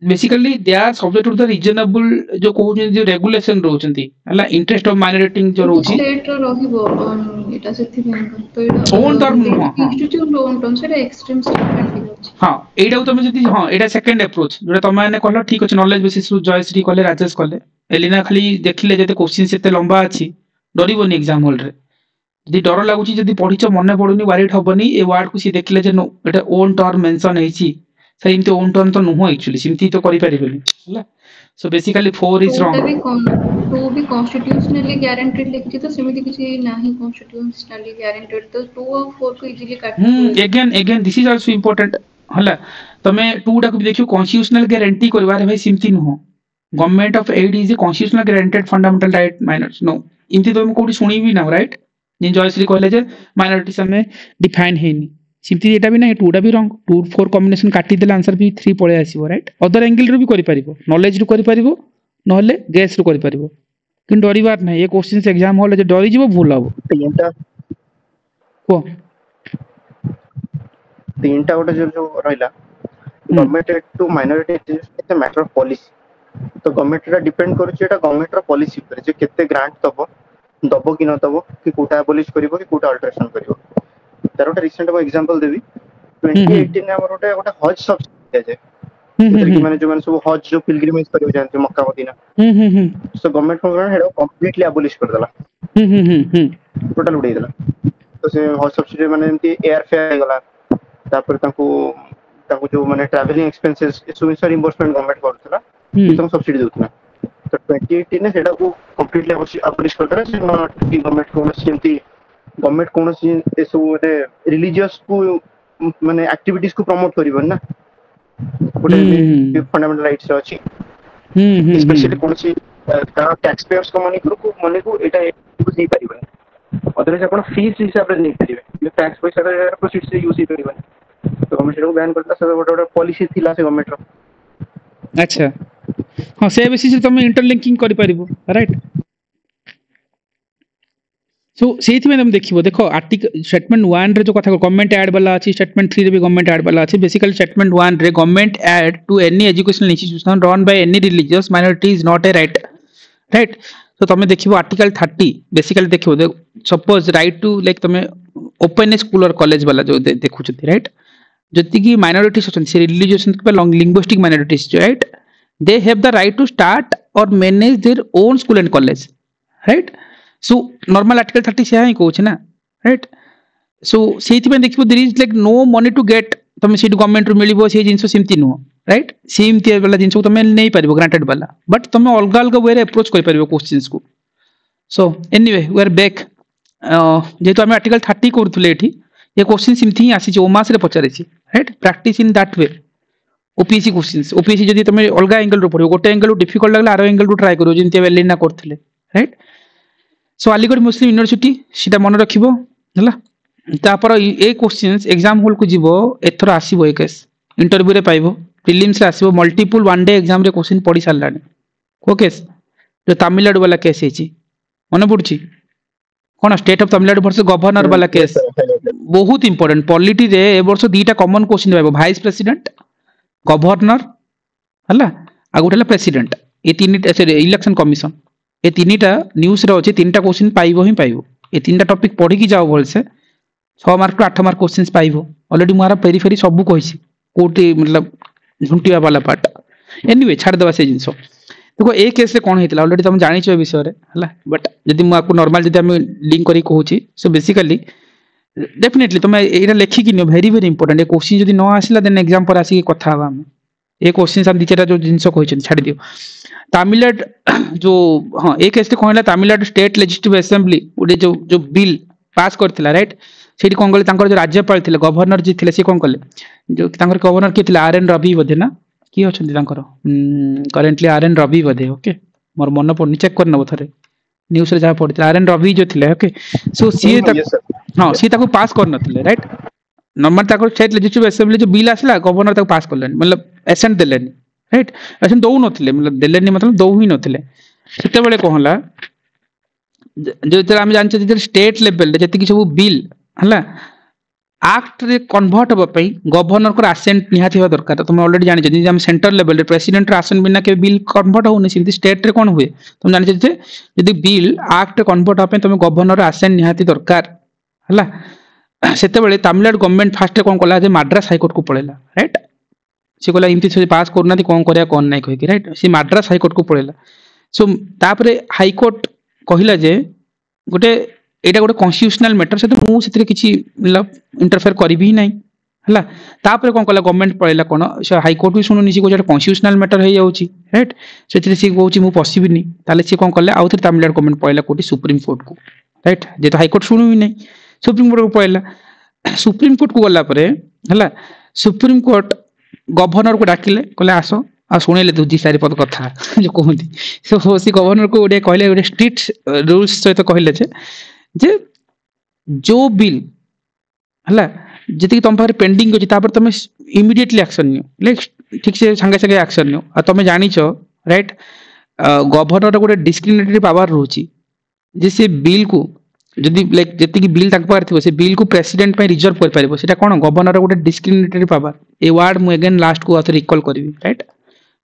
basically they are subject to the reasonable जो कहू जो रेगुलेशन रहउचंती हला इंटरेस्ट ऑफ माइनॉरिटी जो रहउची state रहिबो एटा सेथि में तो एटा ओन टर्म नो इंस्टीट्यूट ओन टर्म सेटा एक्सट्रीम स्टेटमेंट होची हां एटा तमे जदी हां एटा सेकंड अप्रोच जो तमे माने कहलो ठीक अछि नॉलेज बेसिस जयश्री कहले राजेश कहले एलिना खाली देखिले जते क्वेश्चन सेते लंबा अछि डरिबोनी एग्जाम हॉल रे जदी डर लागुची जदी पढिचो मने पडुनी वारिड हबनी ए वर्ड को सी देखिले जे नो एटा ओन टर्म मेंशन हेची सही इनते ओन टर्म तो नुहो एक्चुअली सिमती तो करि परिबेनी हला so basically 4 is wrong two भी कॉन्स्टिट्यूशनली गारंटेड लिखि तो सेमिति किछि नाही कॉन्स्टिट्यूशनली गारंटेड तो 2 और 4 को इजीली काट again this is also important हला तमे 2 टा को देखियो कॉन्स्टिट्यूशनल गारंटी करबारे भाई सिमती नुहो government of aid is a constitutional guaranteed fundamental right minors no इनती तो हम कोडी सुनी भी ना राइट जिन जयश्री कहले जे माइनॉरिटी में डिफाइन हेनी सिमती एटा भी ना 2 टा भी रॉन्ग 2 4 कॉम्बिनेशन काटी देला आंसर भी 3 पळे आसीबो राइट अदर एंगल रो भी करि परिबो नॉलेज रो करि परिबो नहले गैस रो करि परिबो किन डरिबार नै ये क्वेश्चंस एग्जाम हॉल जे डरि जिवो भूल हबो तीनटा को तीनटा गोटे जो रहिला government aid to minority is a matter of policy तो गवर्नमेंट रा डिपेंड करू छी एटा गवर्नमेंट रा पॉलिसी पर जे केते ग्रांट दबो कि न दबो कि कोटा एबॉलिश करिवो कि कोटा अल्टरेशन करिवो तार गोटे रिसेंट एग्जांपल देबी 2018 में हमर गोटे हज सब्सिडी दे कि माने जो माने सब हज जो पिलग्रिमेज करियो जानते मक्का मदीना सो गवर्नमेंट को हेडो कंप्लीटली एबॉलिश कर देला टोटल उड़े देला तो से हज सब्सिडी माने एमती एयर फेयर गला तापर जो माने ट्रैवलिंग एक्सपेंसेस इस रिइंबर्समेंट गवर्नमेंट करथला कितम सब्सिडी देउथला तो 2018 ने सेटा को कंप्लीटली अबलिश करथला से गवर्नमेंट कोन सी एसो रिलीजियस को माने एक्टिविटीज को प्रमोट करिबन ना गोटे फंडामेंटल राइट्स अछि स्पेशली कोन सी टैक्स पेयर्स को मनी को एटा यूज नहीं परिबन अदरवाइज अपन फीस हिसाब रे नहीं परिबे टैक्स पैसा रे प्रोसीड से यूज ही परिबन तो गवर्नमेंट को बैन करता सब गोटे पॉलिसी थिला से गवर्नमेंट रो अच्छा हां से बेसिस तुम इंटरलिंकिंग करि परिबो राइट सो सेति में तुम देखो आर्टिकल स्टेटमेंट 1 रे जो कथा गवर्नमेंट ऐड वाला अछि स्टेटमेंट 3 रे भी गवर्नमेंट ऐड वाला अछि बेसिकली स्टेटमेंट 1 रे government aid to any educational institution run by any religious minority is not a right तो तुम देखिबो आर्टिकल 30 बेसिकली देखिबो सपोज राइट टू लाइक तुम ओपन स्कूल और कॉलेज वाला जो देखु छथि राइट जति की माइनॉरिटीज अछन से religious linguistic minorities right they have the right to start और manage their own school and college right so normal article 30 से ही कहूछ ना राइट सो सेति में देखिबो there is like no money to get तुम सीट गवर्नमेंट रो मिलिबो से जिंस सिमती नो राइट सिमती वाला जिंस को तुम नहीं पारिबो ग्रांटेड वाला बट तुम अलग अलग वे रे अप्रोच कर पारिबो क्वेश्चंस को so anyway we are back जेतो हम आर्टिकल 30 करथुले एठी ये क्वेश्चन सिमती ही आसी ओमास रे पचारे छी right practice in that way OPSC questions OPSC जदी तुम अलग एंगल रो पढिबो गोटे एंगल डिफिकल्ट लागला आरो एंगल रो ट्राई करो Jinti वेलिना करथले right so Aligarh Muslim university सीटा मन रखिबो हला तापर ए क्वेश्चंस एग्जाम हॉल को जीवो एथर आसीबो ए केस इंटरव्यू रे पाइबो प्रीलिम्स रे आसीबो मल्टीपल वन डे एग्जाम रे क्वेश्चन पढी सारलानी को केस जो तमिलनाडु वाला केस हेची मन पड़ची कोन state of Tamil Nadu versus governor वाला केस बहुत इंपोर्टेंट पॉलिटी रे ए वर्ष दीटा कॉमन क्वेश्चन पाइबो वाइस प्रेसिडेंट गवर्नर हला आ गोटेला प्रेसिडेंट ए तीन इलेक्शन कमिशन ए तीनटा न्यूज रे अछि तीनटा क्वेश्चन पाइबो ही पाइबो ए तीनटा टॉपिक पढी की जाओ बोल से 6 मार्क टू 8 मार्क क्वेश्चंस पाइबो ऑलरेडी मारा पेरीफेरी सब कहिसी कोटी मतलब झुंटिया वाला पार्ट एनीवे छाड़ देबा से जिंसो देखो ए केस रे कोन हेतला ऑलरेडी तुम जानि छ विषय रे हला बट यदि म आपको नॉर्मल यदि हम लिंक करी कहूची सो बेसिकली डेफिनेटली तुम एटा लेखि कि वेरी वेरी इंपोर्टेंट ए क्वेश्चन यदि न आसिला देन एग्जाम पर आसी कथा हवा हम ए क्वेश्चन हम दिचेटा जो जिंसो कहिछन छाड़ दियो तमिलनाडु जो हां एक केस कहला तमिलनाडु स्टेट लेजिस्लेटिव असेंबली उडे जो बिल पास करथिला राइट सेठी कोन गले तांकर जो राज्यपाल थिले गवर्नर जी थिले से कोन कले जो तांकर गवर्नर के थिले आरएन रवि बधे ना की अछंती तांकर करेंटली आरएन रवि बधे ओके मोर मन पड़नी चेक करना थरे न्यूज रे जा पड़थिला आरएन रवि जो थिले ओके सो सी हां सी ताको पास कर नथिले राइट नंबर ताको स्टेट लेजिस्लेटिव असेंबली जो बिल आसला गवर्नर ताको पास करलेन मतलब एसेंट देलेनी राइट अच्छा दौ नथिले मतलब देलेनी मतलब दौ ही नथिले सेते बेले कहला जो तेरा हम जानछ जे स्टेट लेवल रे जति कि सब बिल हला एक्ट रे कन्वर्ट होबा पई गवर्नर को असेंट निहाती होबा दरकार तुम ऑलरेडी जानि जे हम सेंटर लेवल रे प्रेसिडेंट रे असेंट बिना के बिल कन्वर्ट होउनी सिंती स्टेट रे कोन हुए तुम जानि जे यदि बिल एक्ट रे कन्वर्ट होबा पई तुम गवर्नर रे असेंट निहाती दरकार हला सेते बेले तमिलनाडु गवर्नमेंट फास्ट कोन कला जे मद्रास हाई कोर्ट को पळेला राइट से कहला इमती से पास करना कौन करिया कौन नहीं कहि राइट से मद्रास हाई कोर्ट को पळेला सो तापरे हाई कोर्ट कहिला जे गोटे एटा गोटे कॉन्स्टिट्यूशनल मैटर से तो मु सेतरे किछि मतलब इंटरफेयर करबी ही नहीं हला तापरे कोन कला गवर्नमेंट पळेला कोन से हाई कोर्ट भी सुनुनी से गोटे कॉन्स्टिट्यूशनल मैटर हे जाउची राइट सेतरे से कहउची मु पसिबिनी ताले से कोन कले आउथर तमिलनाडु गवर्नमेंट पळेला कोटी सुप्रीम कोर्ट को राइट जे तो हाई कोर्ट सुनु ही नहीं सुप्रीम कोर्ट को पळेला सुप्रीम कोर्ट को गला परे हला सुप्रीम कोर्ट गवर्नर को डाकिले कहले आसो आ सुनेले तुजी सारी पद कथा जो कहंती सो सी गवर्नर को ओडे कहले ओडे स्ट्रिक्ट रूल्स सहित कहले जे जो बिल हला जति तुम पारे पेंडिंग अछि तापर तुम इमीडिएटली एक्शन नियो लाइक ठीक से संगे संगे एक्शन नियो आ तुम जानि छ राइट गवर्नर गोटे डिस्क्रिमिनेटरी पावर रहउची जे से बिल को जदि लाइक जति की बिल तक पार थिबो से बिल को प्रेसिडेंट पे रिजर्व कर पारिबो सेटा कोन गवर्नर गोटे डिस्क्रिमिनेटरी पावर ए वर्ड मु अगेन लास्ट को आथर रिकॉल करबी राइट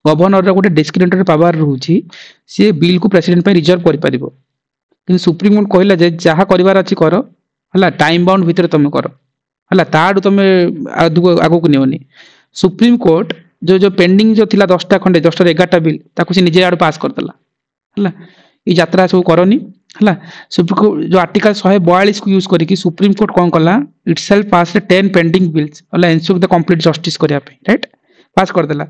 गवर्नर गोटे डिस्क्रिमिनेटरी पावर रहउची से बिल को प्रेसिडेंट पे रिजर्व कर पारिबो कि सुप्रीम कोर्ट कहला जे जहा करिवार अछि करो हला टाइम बाउंड भीतर तुम करो हला ताडू तुम आगो को नियोनी सुप्रीम कोर्ट जो पेंडिंग जो थिला 10टा खंडे 10 11टा बिल ताकू से निजे आडू पास कर देला हला ई यात्रा सब करनी हला सुप्रीम कोर्ट जो आर्टिकल 142 को यूज करके सुप्रीम कोर्ट कोन कला इटसेल्फ पास 10 पेंडिंग बिल्स हला एंश्योर द कंप्लीट जस्टिस करिया पे राइट पास कर देला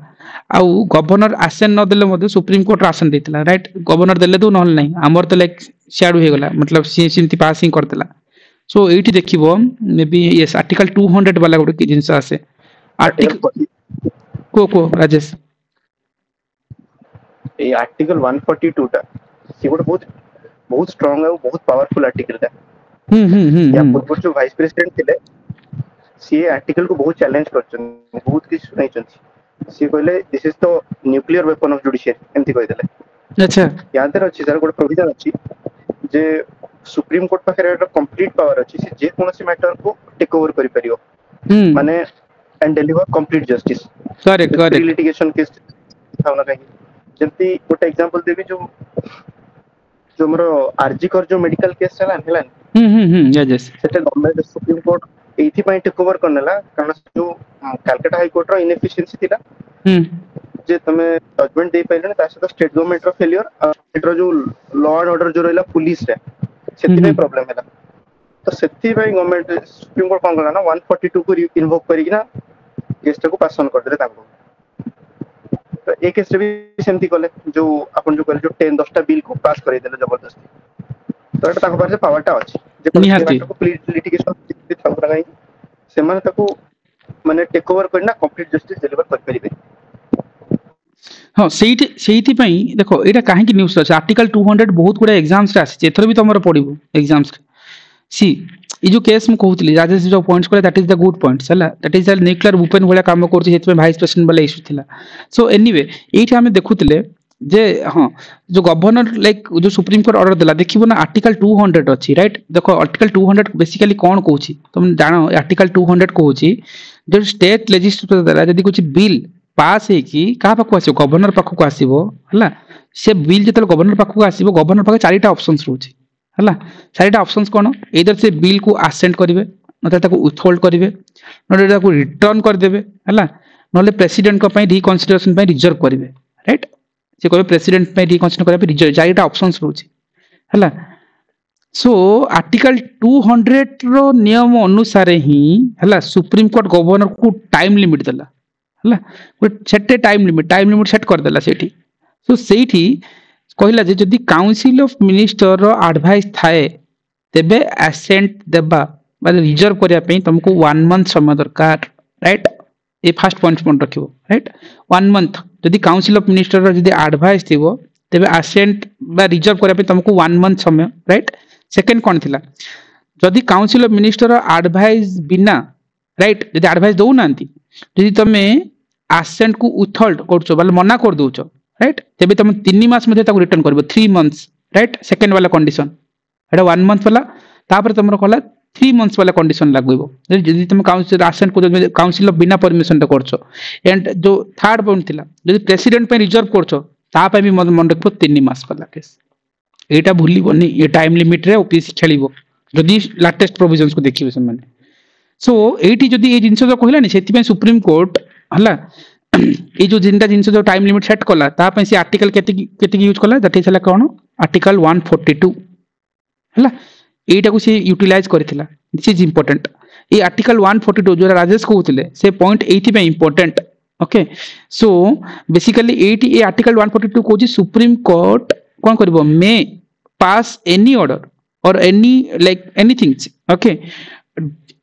आउ गवर्नर आसन न देले मधे सुप्रीम कोर्ट आसन देतिला राइट गवर्नर देले तो नहल नहीं हमर तो लाइक शेडू हे गला मतलब सी सिमती पासिंग कर देला सो एठी देखिबो मे बी यस आर्टिकल 200 वाला गोटे जिंस आसे आर्टिकल को राजेश ए आर्टिकल 142 टा सी गोटे बहुत बहुत स्ट्रांग है बहुत पावरफुल आर्टिकल था या पूर्व जो वाइस प्रेसिडेंट थिले सी आर्टिकल को बहुत चैलेंज करछन बहुत किछ सुनाइछन सी कहले this is the nuclear weapon of judiciary एंती कहि देले अच्छा याद अछि सर गोटे प्रोविजन अछि जे सुप्रीम कोर्ट पाखरे कंप्लीट पावर अछि से जे कोनोसी मैटर को टेक ओवर करि परियो माने and deliver complete justice correct correct litigation case थाउना कहि जंती गोटे एग्जांपल देबी जो हमरो आरजी कर जो मेडिकल केस चला हला यस सेटा गवर्नमेंट सुप्रीम कोर्ट एथि पई टेक ओवर करनेला कारण जो कलकत्ता हाई कोर्ट रो इनएफिशिएंसी थिला जे तमे जजमेंट दे पाइले ता से स्टेट गवर्नमेंट रो फेलियर स्टेट रो जो लॉ एंड ऑर्डर जो रहला पुलिस रे सेति में प्रॉब्लम हैला तो सेति पई गवर्नमेंट सुप्रीम कोर्ट कोन करना 142 को इन्वोक करिना केस को पास ऑन कर देले ताको तो एक केस भी सेमती कले जो अपन जो कहले जो 10 टा बिल को पास करै देले जबरदस्ती तो एटा ताको पास पावर टा अछि जे निहाती को लिटिगेशन थाउरा गई से माने ताको माने टेक ओवर करना कंप्लीट जस्टिस डिलीवर कर परिबे हां सेहिति पई देखो एटा काहे की न्यूज़ अछि आर्टिकल 200 बहुत गुडा एग्जाम्स रे अछि एथर भी तमरो पडिबो एग्जाम्स सी ई जो केस में कहउतली राजेश जो पॉइंट्स करे that is the good points हला that is the nuclear weapon वाला काम करछि हेतु में वाइस प्रेसिडेंट वाला इशू थिला सो एनीवे एठी हमें देखुतले जे हां जो गवर्नर लाइक जो सुप्रीम कोर्ट ऑर्डर देला देखिबो ना आर्टिकल 200 अछि राइट देखो आर्टिकल 200 बेसिकली कोन कहउछि तुम जानो आर्टिकल 200 कहउछि जो स्टेट लेजिस्लेचर द्वारा यदि कुछ बिल पास है कि का पाखु आसीबो गवर्नर पाखु को आसीबो हला से बिल जेतल गवर्नर पाखु आसीबो गवर्नर पाखे चारिटा ऑप्शंस रहउछि हला चारिटा ऑप्शंस कोन इधर से बिल को असेंट करिवे नते ताको विथहोल्ड करिवे नते ताको रिटर्न कर देबे हला नले प्रेसिडेंट को पई रिकंसीडरेशन पई रिजर्व करिवे राइट से कहबे प्रेसिडेंट पई रिकंसीडर करबे रिजर्व चारिटा ऑप्शंस रहउछि हला सो आर्टिकल 200 रो नियम अनुसार ही हला सुप्रीम कोर्ट गवर्नर को टाइम लिमिट देला हला सेटे टाइम लिमिट सेट कर देला सेठी सो सेठी कहला जे जदी काउंसिल ऑफ मिनिस्टर रो एडवाइस थाए तेबे असेंट देबा माने रिजर्व करिया पे तुमको 1 मंथ समय दरकार राइट ए फर्स्ट पॉइंट मन रखियो राइट 1 मंथ जदी काउंसिल ऑफ मिनिस्टर रो जदी एडवाइस थिबो तेबे असेंट बा रिजर्व करिया पे तुमको 1 मंथ समय राइट सेकंड कोन थिला जदी काउंसिल ऑफ मिनिस्टर रो एडवाइस बिना राइट जदी एडवाइस दउ नांती जदी तमे असेंट को विथहोल्ड करछो बाले मना कर दोछो राइट तेबे तुम 3 मास मध्ये ताको रिटर्न करबो 3 मंथ्स राइट सेकंड वाला कंडीशन एटा 1 मंथ वाला तापर तुमरो कहला 3 मंथ्स वाला कंडीशन लागबो जदी तुम काउंसिल असेंट को काउंसिल ऑफ बिना परमिशन द करछो एंड जो थर्ड पॉइंट थिला जदी प्रेसिडेंट पे रिजर्व करछो ता पे भी मन रखबो 3 मास वाला केस एटा भूलिबोनी ये टाइम लिमिट रे ओपीसी खेलिबो जदी लेटेस्ट प्रोविजंस को देखिबो से माने सो एटी जदी ए जिंस जो कहला नि सेति पे सुप्रीम कोर्ट हला ए जो जिंदा जिंस जो टाइम लिमिट सेट कला ता पे से आर्टिकल केति यूज कला दैट इज हला कोन आर्टिकल 142 हला एटा को से यूटिलाइज करथिला this is important a article 142 जो राजेश कहउतले से पॉइंट एथि पे इंपोर्टेंट ओके सो बेसिकली एटी ए आर्टिकल 142 को जी सुप्रीम कोर्ट कोन करबो मे पास एनी ऑर्डर और any like anything okay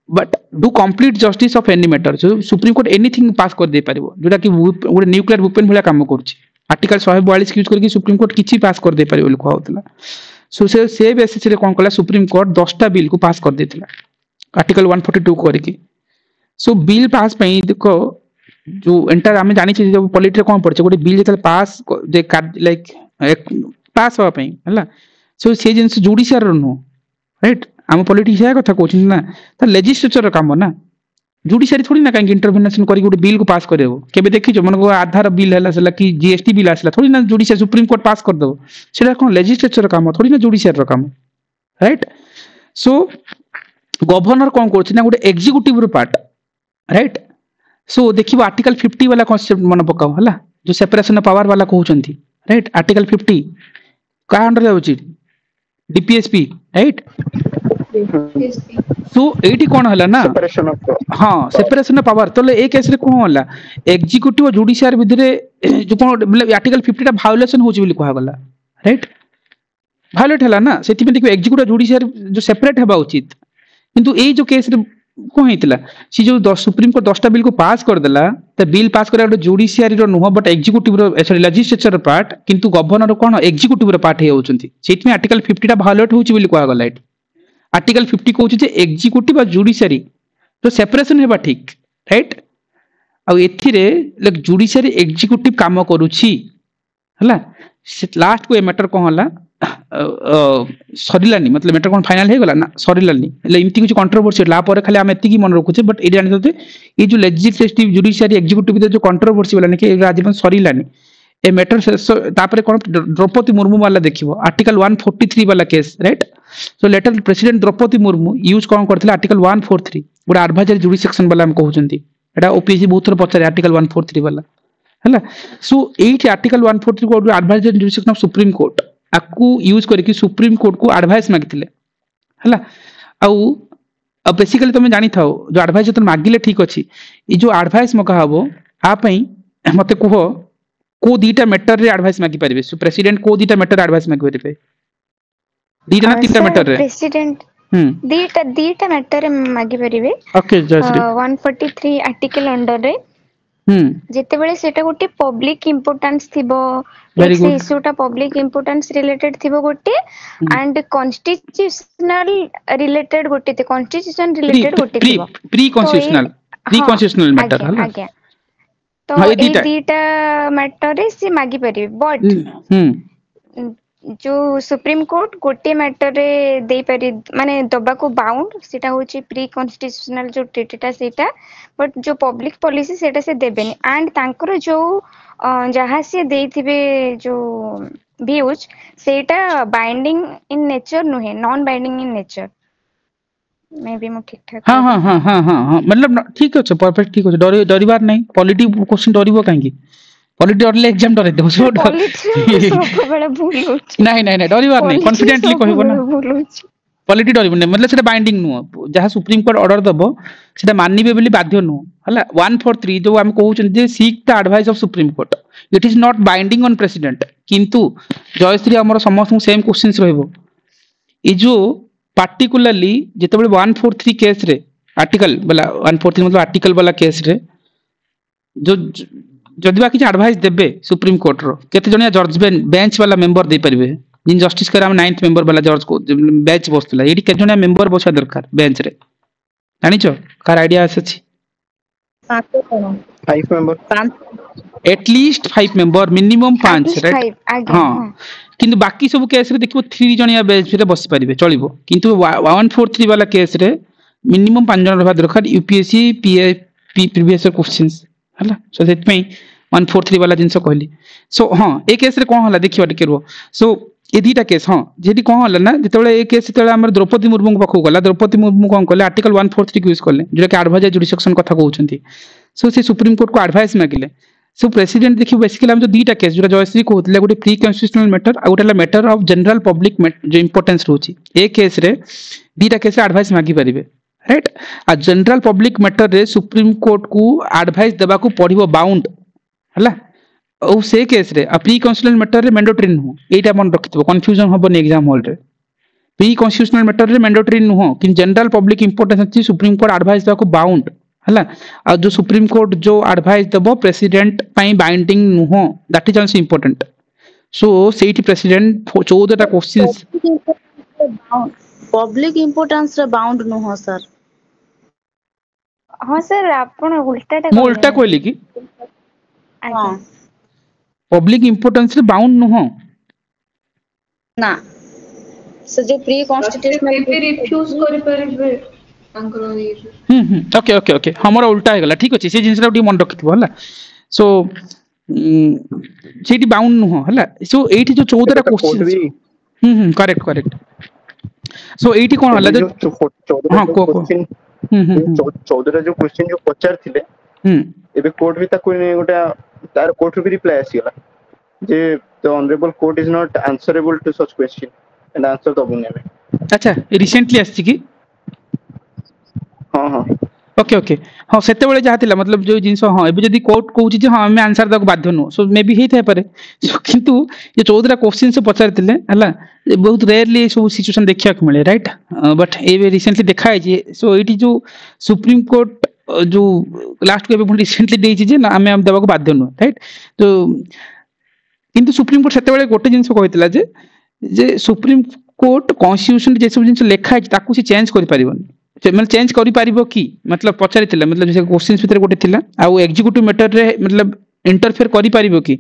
but do complete justice of any matter जो सुप्रीम कोर्ट एनीथिंग पास कर दे पारिबो जोटा कि गोटे न्यूक्लियर वेपन भला काम करछि आर्टिकल 142 यूज करके सुप्रीम कोर्ट किछि पास कर दे पारिबो लिखा होतला सो से बेसिस रे कोन कला सुप्रीम कोर्ट 10 टा बिल को पास कर देथिला आर्टिकल 142 करके सो बिल पास पई देखो जो एंटर हमें जानि छी जो पॉलिटी रे कोन पड़छ गोटे बिल जेतल पास जे लाइक पास होआ पई हला सो से जिंस जुडिशियल नो राइट हम पॉलिटिक्स या कथा कहछ ना त लेजिस्लेचर काम ना जुडिशियरी थोड़ी ना काई इंटरवेंशन करी गोटे बिल को पास करेबो केबे देखिजो मन को आधार बिल हला सला कि जीएसटी बिल आसला थोड़ी ना जुडिशियल सुप्रीम कोर्ट पास कर दबो सेटा कोन लेजिस्लेचर काम थोड़ी ना जुडिशियल काम राइट सो गवर्नर कोन करछ ना गोटे एग्जीक्यूटिव रो पार्ट राइट सो देखिबो आर्टिकल 50 वाला कांसेप्ट मन पकाओ हला जो सेपरेशन ऑफ पावर वाला कहउचंती राइट आर्टिकल 50 का अंडर जाउची डीपीएसपी राइट। सो एटी कोन हला ना सेपरेशन ऑफ हाँ सेपरेशन ऑफ पावर तो ए केस रे कोन हला एग्जीक्यूटिव और जुडिशियल भितरे जो कोन मतलब आर्टिकल 50 टा वायोलेशन होची बोली कहा गला राइट वायोलेट हला ना सेति में देखो एग्जीक्यूटिव जुडिशियल जो सेपरेट हेबा उचित किंतु ए जो केस रे कोन हेतिला सी जो सुप्रीम कोर्ट 10 टा बिल को पास कर देला त बिल पास करे गोटे जुडिशियरी रो नुह बट एग्जीक्यूटिव रो सॉरी लेजिस्लेचर रो पार्ट किंतु गवर्नर कोन एग्जीक्यूटिव रो पार्ट हे होचंती सेति में आर्टिकल 50 टा वायोलेट होची बोली कहा गला आर्टिकल 50 कहूँ जे एग्जीक्यूटिव और जुडिशियरी तो सेपरेशन हेबा ठीक राइट आ एथिरे जुडिशियरी एग्जीक्यूटिव काम करूची हला लास्ट को ए मैटर कोन हला सरिलानी मतलब मैटर कोन फाइनल हे गला ना सरिलानी ले इमती कुछ कंट्रोवर्सी ला पर खाली हम एति की मन रखुचे बट ए जानि दते ए जो लेजिस्लेटिव जुडिशियरी एग्जीक्यूटिव जो कंट्रोवर्सी वाला ने कि आजीवन सरिलानी ए मैटर तापर कोन द्रौपदी मुर्मू वाला देखिबो आर्टिकल 143 वाला case right so later president Droupadi Murmu use कोन करथिला आर्टिकल 143 गोटे एडवाइजरी जुडिसेक्शन वाला हम कहउचंती एटा ओपीएससी बहुत थोर पचारे आर्टिकल 143 वाला हला सो एट आर्टिकल 143 को advisory jurisdiction of supreme court आकू यूज करके सुप्रीम कोर्ट को एडवाइस मागिथिले हला आउ बेसिकली तुम जानी थाओ जो एडवाइस तो मागिले ठीक अछि ई जो एडवाइस मका हबो आ पई मते कुहो को दीटा मैटर रे एडवाइस मागी परिबे सो प्रेसिडेंट को दीटा मैटर एडवाइस मागी परिबे दीटा ना तीनटा मैटर रे प्रेसिडेंट दीटा मैटर रे मागी परिबे ओके जस्ट 143 आर्टिकल अंडर रे जेते बेले सेटा गोटे पब्लिक इंपोर्टेंस थिबो से इशूटा पब्लिक इंपोर्टेंस रिलेटेड थिबो गोटे एंड कॉन्स्टिट्यूशनल रिलेटेड गोटे थे कॉन्स्टिट्यूशन रिलेटेड गोटे थिबो प्री कॉन्स्टिट्यूशनल मैटर हला तो ए दीटा मैटर रे से मागी परिबे बट जो सुप्रीम कोर्ट गोटे मैटर रे दे पारि माने दबा को बाउंड सेटा होची प्री कॉन्स्टिट्यूशनल जो ट्रीटीटा सेटा बट जो पब्लिक पॉलिसी सेटा से देबेनी एंड तांकर जो जहां से देथिबे जो व्यूज सेटा बाइंडिंग इन नेचर नुहे non binding in nature may be मु ठीक ठाक हां मतलब ठीक अछि परफेक्ट ठीक अछि डरिबार नहीं पॉलिटिक क्वेश्चन डरिबो कांगी पॉलिटी डरले एग्जाम डरे देबो सो सब बेला भूल होची नहीं डरिबार नहीं कॉन्फिडेंटली कहबो ना भूल होची पॉलिटी डरिबो नहीं मतलब सेटा बाइंडिंग नु जहां सुप्रीम कोर्ट ऑर्डर दबो सेटा मानिबे बोली बाध्य नु हला 143 जो हम कहू जे seek the advice of supreme court it is not binding on president किंतु जयश्री हमर समस्त सेम क्वेश्चंस रहबो ई जो पार्टिकुलरली जेतेबेले 143 केस रे आर्टिकल वाला 143 मतलब आर्टिकल वाला केस रे जो जदि बा किछ एडवाइस देबे सुप्रीम कोर्ट रो केते जणिया जज बेंच वाला मेंबर दे परिबे जिन जस्टिस करे हम 9th मेंबर वाला जज को बेंच बसतला एडी केते जणिया मेंबर बसा दरकार बेंच रे जानि छ कार आईडिया अछि 5 member at least 5 member minimum 5 right हां किंतु बाकी सब केस रे देखिबो 3 जणिया बेंच रे बसी परिबे चलिबो किंतु 143 वाला केस रे मिनिमम 5 जण रहबा दरकार यूपीएससी पीएपी प्रीवियस क्वेश्चंस हला सो दैट में 143 वाला जिंस कहली सो हां ए केस रे कोन हला देखिबा टिके रो सो ए दीटा केस हां जेडी कोन हला ना जेतेबेले ए केस तेले हमर द्रौपदी मुर्मू को पखो गला द्रौपदी मुर्मू कोन कहले आर्टिकल 143 को यूज करले जेटा के एडवाइजरी जुडिसेक्शन कथा कहउछंती सो से सुप्रीम कोर्ट को एडवाइस मागिले सो प्रेसिडेंट देखिबो बेसिकली हम जो दीटा केस जो जयश्री कहतले गोटे प्री कॉन्स्टिट्यूशनल मैटर आ गोटे मैटर ऑफ जनरल पब्लिक जो इंपोर्टेंस रहउची ए केस रे दीटा केस एडवाइस मागी परिबे राइट आ जनरल पब्लिक मैटर रे सुप्रीम कोर्ट को एडवाइस देबा को पड़िबो बाउंड हला ओ से केस रे आ प्री कॉन्स्टिट्यूशनल मैटर रे मैंडेटरी नु एटा मन रखितबो कंफ्यूजन होबो एग्जाम हॉल रे प्री कॉन्स्टिट्यूशनल मैटर रे मैंडेटरी नु कि जनरल पब्लिक इंपोर्टेंस अछि सुप्रीम कोर्ट एडवाइस देबा को बाउंड हला आ जो सुप्रीम कोर्ट जो एडवाइस देबो प्रेसिडेंट पई बाइंडिंग नु that is also important so Sethi president 14 टा क्वेश्चंस पब्लिक इंपोर्टेंस रे बाउंड नु हो सर हां सर आपण उल्टाटा मो उल्टा कहली कि हां पब्लिक इंपोर्टेंस रे बाउंड नु हो ना से जो प्री कॉन्स्टिट्यूशनल रिफ्यूज करि परबे ओके ओके ओके हमरा उल्टा हे गला ठीक अछि से जिंसरा डी मन रखिथबो हला सो सेठी बाउंड नु हो हला सो एठी जो 14 टा क्वेश्चन करेक्ट सो एठी कोन हला जो 14 हां को 14 जो क्वेश्चन जो पचार थिले एबे कोर्ट भी ताको गोटा तार कोर्ट भी रिप्लाई आसी गला जे the honourable court is not answerable to such question and answer दबुनी हमें। अच्छा रिसेंटली आछि कि हां हां ओके ओके हाँ सेते बेले जहा थिला मतलब जो जिंस हाँ एबे जदी कोर्ट कहूची जे हाँ हमें आंसर दक बाध्य नो सो मे बी हेई थाय पारे सो किंतु ये 14 क्वेश्चन से पचारतिले हला बहुत रेयरली सब सिचुएशन देखिया को मिले राइट बट एबे रिसेंटली देखा है जे सो इट इज जो सुप्रीम कोर्ट जो लास्ट को एबे रिसेंटली देई जे ना हमें हम देबा को बाध्य नो राइट तो किंतु सुप्रीम कोर्ट सेते बेले गोटे जिंस कहतिला जे सुप्रीम कोर्ट कॉन्स्टिट्यूशन जे सब जिंस लेखा है ताकू से चेंज करि परिबोनी मतलब चेंज करि परिबो की मतलब पचारि थिला मतलब जे क्वेश्चंस भीतर गोटे थिला आ एग्जीक्यूटिव मैटर रे मतलब इंटरफेयर करि परिबो की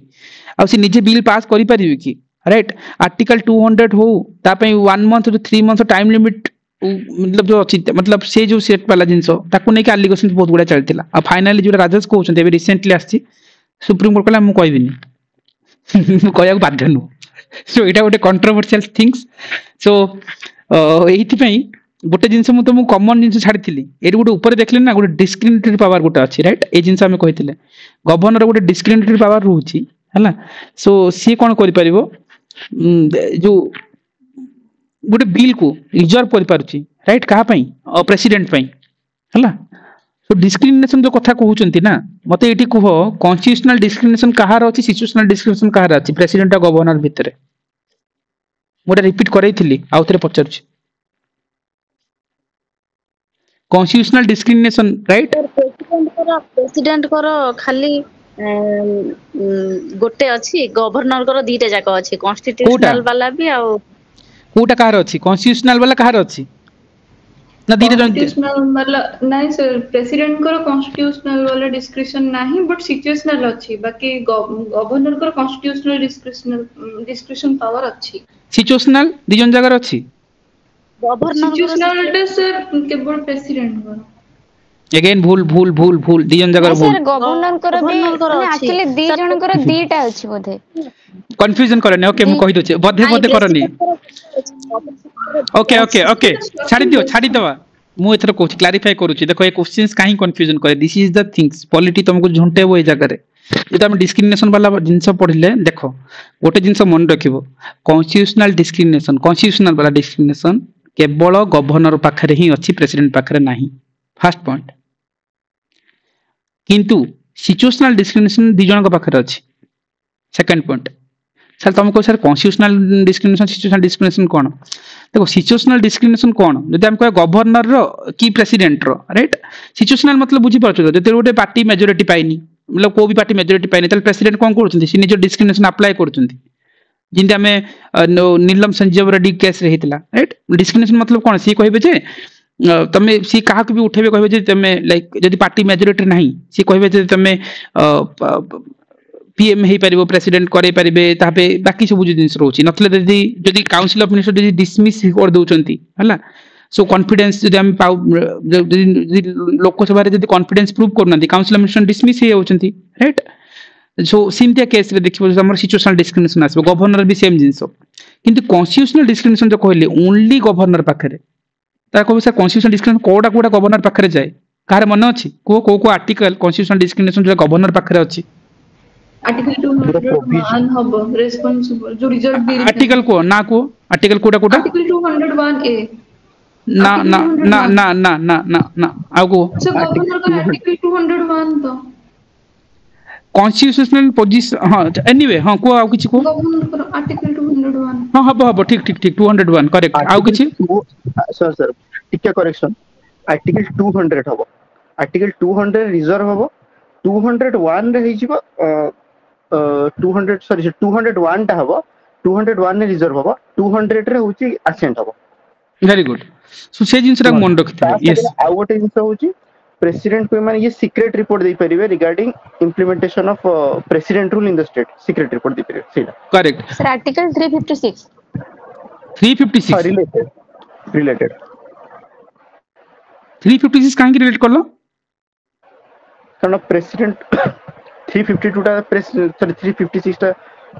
आ से निजे बिल पास करि परिबो की राइट आर्टिकल 200 हो ता पई 1 month to 3 month time limit मतलब जो अछि मतलब से जो सेट वाला जिंस ताकू नै के एलिगेशन बहुत गुडा चलतिला आ फाइनली जो राजेश कहउछन एबे रिसेंटली आछि सुप्रीम कोर्ट कला मु कहबिनी मु कहया बाध्य नु सो इटा गोटे कंट्रोवर्शियल थिंग्स सो एथि पई गोटे जिंस मु तुम कॉमन जिंस छाड़ी एटी गोटे ऊपर देखले ना गोटे डिस्क्रिमिनेटरी पावर गोटे अच्छी राइट ए जिंस आम कही गवर्नर गोटे डिस्क्रिमिनेटरी पावर रोची है सो सी कौन कर जो गोटे बिल को रिजर्व कर पारुची राइट कहा प्रेसिडेंट है सो डिस्क्रिमिनेशन जो कथा कहउचंती ना मते एटी कह कॉन्स्टिट्यूशनल डिस्क्रिमिनेशन कहार अछि सिचुएशनल डिस्क्रिमिनेशन कहार अछि प्रेसिडेंट और गवर्नर भितर मोटा रिपीट करैथिली आउतरे पचारुची कॉन्स्टिट्यूशनल डिस्क्रिमिनेशन राइट प्रेसिडेंट करो खाली गोटे अछि गवर्नर करो दीटा जाक अछि कॉन्स्टिट्यूशनल वाला भी आ कोटा कहार अछि कॉन्स्टिट्यूशनल वाला कहार अछि ना दीटा कॉन्स्टिट्यूशनल वाला नहीं सर प्रेसिडेंट करो कॉन्स्टिट्यूशनल वाला डिस्क्रिप्शन नहीं बट सिचुएशनल अछि बाकी गवर्नर करो कॉन्स्टिट्यूशनल डिस्क्रिप्शन पावर अछि सिचुएशनल दिजन जगह अछि गवर्नर सिचुएशनल सर केवल प्रेसिडेंट करो अगेन भूल भूल भूल भूल दिजन जगह भूल सर गवर्नर करो भी एक्चुअली दी जण करो दीटा अछि बोधे कंफ्यूजन करने ओके मु कहि दोचे बधे बधे करनी ओके ओके ओके छाड़ी दवा मु एथर कोच क्लैरिफाई करूची देखो ए क्वेश्चंस काहे कंफ्यूजन करे this is the things polity तुमको झुंटेबो ए जगह रे जेटा हम डिस्क्रिमिनेशन वाला जिंस पढिले देखो गोटे जिंस मन रखिबो कॉन्स्टिट्यूशनल डिस्क्रिमिनेशन वाला डिस्क्रिमिनेशन केवल गवर्नर पाखरे ही अछि प्रेसिडेंट पाखरे नाही फर्स्ट पॉइंट किंतु सिचुएशनल डिस्क्रिमिनेशन दी जन पाखरे अछि सेकंड पॉइंट सर तुमको sir constitutional discrimination situational discrimination कोन देखो सिचुएशनल डिस्क्रिमिनेशन कोन जदि हम कह गवर्नर रो की प्रेसिडेंट रो राइट सिचुएशनल मतलब बुझी पाछो जदि गोटे पार्टी मेजॉरिटी पाइनी मतलब को भी पार्टी मेजॉरिटी पाइनी तल प्रेसिडेंट कोन करछथि सी निजो डिस्क्रिमिनेशन अप्लाई करछथि जिंदे हमें नीलम संजीव रेड्डी केस रे हितला राइट डिस्क्रिमिनेशन मतलब कोन सी कहबे जे तमे सी काहा भी उठेबे कहबे जे तमे लाइक जदि पार्टी मेजॉरिटी नाही सी कहबे जे तमे पीएम हे परिबो प्रेसिडेंट करे परिबे तापे बाकी सब जिंस रोची नथले जदि काउंसिल ऑफ मिनिस्टर जदि डिसमिस कर दोचंती हला सो कॉन्फिडेंस जदि हम पाउ जदि लोकसभा रे जदि कॉन्फिडेंस प्रूव करनती काउंसिल ऑफ मिनिस्टर डिसमिस हे होचंती राइट सो सिंथिया केस रे देखिबो हमर सिचुएशनल डिस्क्रिमिनेशन आसबो गवर्नर भी सेम जिंस किंतु कॉन्स्टिट्यूशनल डिस्क्रिमिनेशन जो कहले ओनली गवर्नर पाखरे ता कहबो सर कॉन्स्टिट्यूशनल डिस्क्रिमिनेशन कोडा कोडा गवर्नर पाखरे जाए कार मन अछि को आर्टिकल कॉन्स्टिट्यूशनल डिस्क्रिमिनेशन जो गवर्नर पाखरे अछि आर्टिकल 201 हबो रेस्पोंसिबल जो रिजर्व बिल आर्टिकल को आर्टिकल कोडा आर्टिकल 201 ए ना ना ना ना ना ना ना ना आगो सो गवर्नर का आर्टिकल 201 तो कॉन्स्टिट्यूशनल पोजीशन हां एनीवे हां को आउ किछि को गवर्नर का आर्टिकल 201 हां हबो ठीक 201 करेक्ट आउ किछि सर टिके करेक्शन आर्टिकल 200 हबो आर्टिकल 200 रिजर्व हबो 201 रे हिजिबो 200 सॉरी 201 टा हबो 201 ने रिजर्व हबो 200 रे होची एसेंट हबो वेरी गुड सो से जिंस रा मन रखिते यस आ गोटे जिंस होची प्रेसिडेंट को माने ये सीक्रेट रिपोर्ट दे परिबे regarding implementation of president rule in the state secret report दे परिबे सेटा करेक्ट सर आर्टिकल 356 रिलेटेड 356 काहे रिलेट करलो कारण प्रेसिडेंट 352 टा सॉरी 356 टा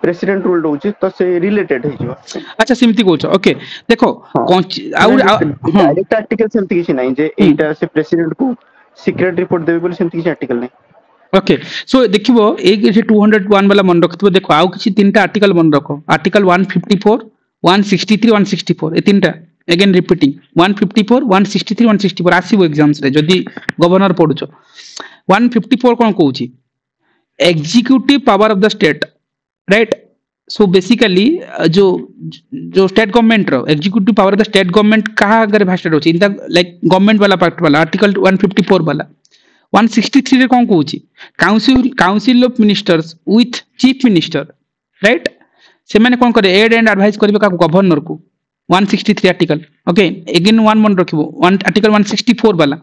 प्रेसिडेंट रूल रहउची तो से रिलेटेड हे जीवा अच्छा सिमती कोच ओके देखो डायरेक्ट आर्टिकल सेमती किछि नाही जे एटा से प्रेसिडेंट को सीक्रेट रिपोर्ट देबे बोले सेमती किछि आर्टिकल नाही ओके सो देखिबो एक जे 201 वाला मन रखतबो देखो आउ किछि तीनटा आर्टिकल मन रखो आर्टिकल 154 163 164 ए तीनटा अगेन रिपीटिंग 154 163 164 आसीबो एग्जाम्स रे जदी गवर्नर पढुचो 154 कोन कहूची executive power of the state right so basically जो जो स्टेट गवर्नमेंट रो executive power of the state government कहा अगर भास्टेड होची इन द लाइक गवर्नमेंट वाला पार्ट वाला आर्टिकल 154 वाला 163 रे कोन कहूची council of ministers with chief minister right से माने कोन करे एड एंड एडवाइस करबे का गवर्नर को 163 आर्टिकल ओके अगेन वन मन रखिबो वन आर्टिकल 164 वाला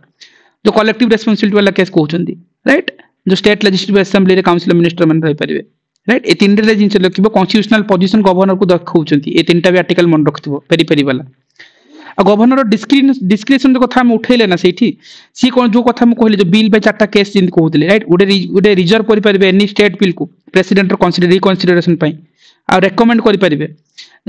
जो कलेक्टिव रेस्पोंसिबिलिटी वाला केस कहउचंदी राइट जो स्टेट लेजिस्लेटिव असेंबली रे काउंसिल ऑफ मिनिस्टर मन रहि परिबे राइट ए तीन रे जिंस लखिबो कॉन्स्टिट्यूशनल पोजीशन गवर्नर को दखउचंती ए तीनटा भी आर्टिकल मन रखथिबो पेरी पेरी वाला आ गवर्नर डिस्क्रिप्शन जो कथा हम उठैले ना सेठी सी कोन जो कथा हम कहले जो बिल बाय चारटा केस जिन कहउतले राइट उडे रिजर्व करि परिबे एनी स्टेट बिल को प्रेसिडेंट रो रिकंसीडरेशन पई आ रेकमेंड करि परिबे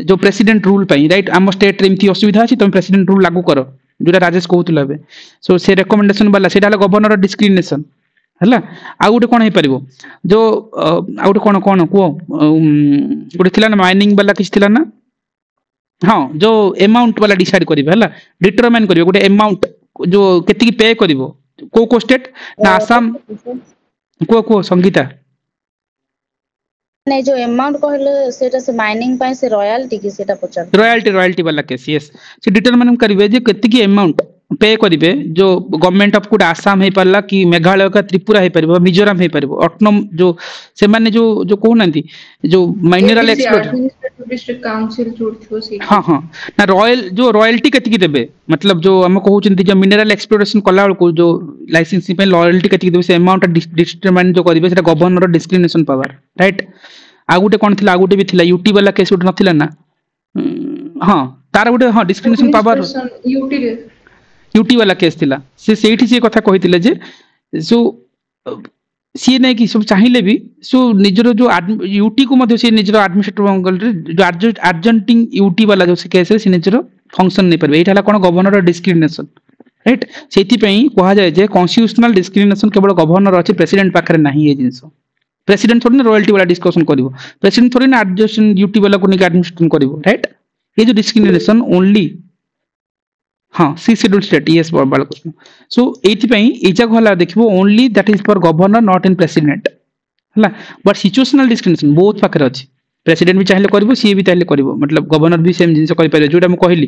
जो प्रेसिडेंट रूल पई राइट आम स्टेट रे इमती असुविधा अछि तुम प्रेसिडेंट रूल लागू करो जोटा राजेश कहउतले बे सो से रेकमेंडेशन वाला सेटा गवर्नर डिस्क्रिप्शन हला आ गुटे कोन हे परिबो जो आ गुटे कोन कोन को गुटे थिला ना माइनिंग वाला किछ थिला ना हां जो अमाउंट वाला डिसाइड करिवे हला डिटरमाइन करिवे गुटे अमाउंट जो केति पे करिवो को स्टेट ना आसाम को संगीता नहीं जो अमाउंट कहले सेटा से माइनिंग पाए से रॉयल्टी की सेटा पचार रॉयल्टी वाला केस यस से डिटरमाइन करिवे जे केति की अमाउंट पे करिवे जो गवर्नमेंट ऑफ कुड आसाम हे परला कि मेघालय का त्रिपुरा हे परबो मिजोरम हे परबो ऑटोनोम जो से माने जो कोहुनंती जो मिनरल एक्सप्लोरेशन डिस्ट्रिक्ट काउंसिल जोड़थो से हां ना जो रॉयल्टी केति की देबे मतलब जो हम कहउचंती जो मिनरल एक्सप्लोरेशन कला को जो लाइसेंसिंग पे रॉयल्टी केति की देबे से अमाउंट डिटरमाइन जो करिवे सेटा गवर्नर डिस्क्रिमिनेशन पावर राइट आ गुटे कोन थिला आ गुटे भी थिला यूटी वाला केस उठ नथिला ना हां तार गुटे हां डिस्क्रिमिनेशन पावर यूटी वाला केस थिला से सेठी से कथा कहितिले जे सो सी नै कि सब चाहिले भी सो निजरो जो यूटी को मध्ये से निजरो एडमिनिस्ट्रेटिव अंगल रे जो अर्जेंटिंग यूटी वाला जो से केस रे से निजरो फंक्शन नै परबे एठाला कोन गवर्नर डिस्क्रिमिनेशन राइट सेति पई कहा जाय जे कॉन्स्टिट्यूशनल डिस्क्रिमिनेशन केवल गवर्नर अछि प्रेसिडेंट पाखरे नाही ए जिंसो प्रेसिडेंट थोड़ी ना रॉयल्टी वाला डिस्कशन करिवो प्रेसिडेंट थोड़ी ना एडजस्टेशन ड्यूटी वाला को निक एडमिनिस्ट्रेशन करिवो राइट ये जो डिस्क्रिमिनेशन ओनली हां सी शेड्यूल स्टेट यस बाल क्वेश्चन सो एथि पई एजा होला देखिबो only that is for governor not in president हला बट सिचुएशनल डिस्क्रिमिनेशन बहुत पाखरे अछि प्रेसिडेंट भी चाहिले करिवो सी भी चाहिले करिवो मतलब गवर्नर भी सेम जिंस करि पारे जोटा हम कहली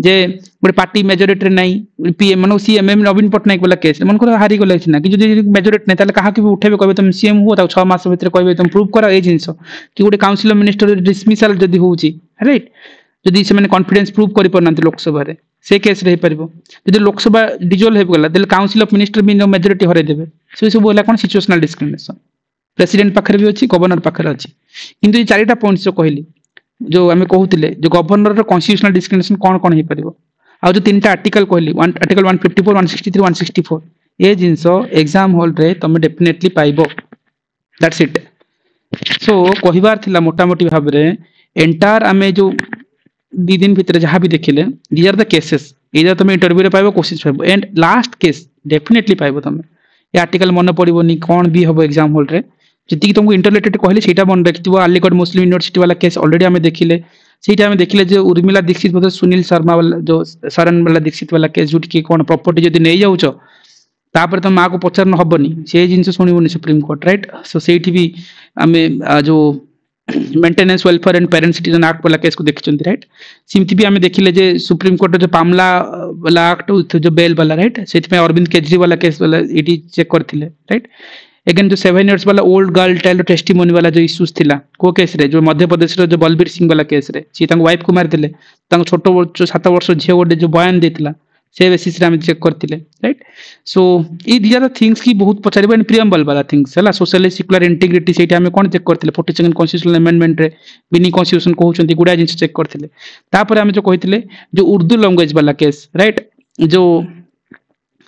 जे गोटे पार्टी मेजॉरिटी रे नाही पीएम मानो सीएम नवीन पटनायक वाला केस मन को हारी गले छिना कि जदी मेजॉरिटी नै ताले कहा कि भी उठेबे कहबे तुम सीएम हो ता 6 मास भीतर कहबे तुम प्रूव करा ए जिंस कि गोटे काउंसिल मिनिस्टर डिसमिसल जदी होउची राइट जदी से माने कॉन्फिडेंस प्रूव करि परनंती लोकसभा रे से केस रे परिबो जदी लोकसभा डिजोल्व हे गला देल काउंसिल ऑफ मिनिस्टर भी मेजॉरिटी हरे देबे से सब बोला कोन सिचुएशनल डिस्क्रिमिनेशन प्रेसिडेंट पाखरे भी अछि गवर्नर पाखरे अछि किंतु ये चारिटा पॉइंट्स जो कहली जो हमें कहउतिले जो गवर्नर रो कॉन्स्टिट्यूशनल डिस्क्रिमिनेशन कोन हे परिबो आ जो तीनटा आर्टिकल कहली आर्टिकल 154 163 164 ए जिंसो एग्जाम हॉल रे तमे डेफिनेटली पाइबो दैट्स इट सो कहिबार थिला मोटा मोटी भाव रे एंटायर हमें जो 2 दिन भीतर जहां भी देखिले दीज आर द केसेस इधर तमे इंटरव्यू रे पाइबो क्वेश्चन पाइबो एंड लास्ट केस डेफिनेटली पाइबो तमे ये आर्टिकल मन पड़िबोनी कोन भी हबो एग्जाम हॉल रे जति तुमको इंटरलेटेड कहले सेटा मन रखिथिबो अलीगढ़ मुस्लिम यूनिवर्सिटी वाला केस ऑलरेडी हमें देखिले सेटा हमें देखिले जे उर्मिला दीक्षित बदल सुनील शर्मा वाला जो शरण वाला दीक्षित वाला केस जुट की कोन प्रॉपर्टी जदी नै जाउचो तापर तुम मां को पचारन हबनी से जिंस सुनिबोनी सुप्रीम कोर्ट राइट सो सेठी भी हमें जो maintenance welfare and parent citizen act वाला केस को देखिचंती राइट सिमती भी हमें देखिले जे सुप्रीम कोर्ट जो पामला वाला एक्ट जो बेल वाला राइट सेति में अरविंद केजरीवाल वाला केस वाला इडी चेक करथिले राइट अगेन जो 7 इयर्स वाला ओल्ड गर्ल चाइल्ड टेस्टिमोनी वाला जो इश्यूज थिला को केस रे जो मध्य प्रदेश रो जो बलबीर सिंह वाला केस रे सी तांग वाइफ को मार दिले तांग छोटो 7 वर्ष झियो गोटे जो बयान देथिला से बेसिस रे हम चेक करथिले राइट सो ई दीज आर द थिंग्स की बहुत पचारिबा इन प्रियम्बल वाला थिंग्स हला सोशल सेक्युलर इंटीग्रिटी सेठी हमें कोन चेक करथिले 42 कॉन्स्टिट्यूशनल अमेंडमेंट रे बिनी कॉन्स्टिट्यूशन कहउचंती गुडा जिंस चेक करथिले तापर हमें जो कहिथिले जो उर्दू लैंग्वेज वाला केस राइट जो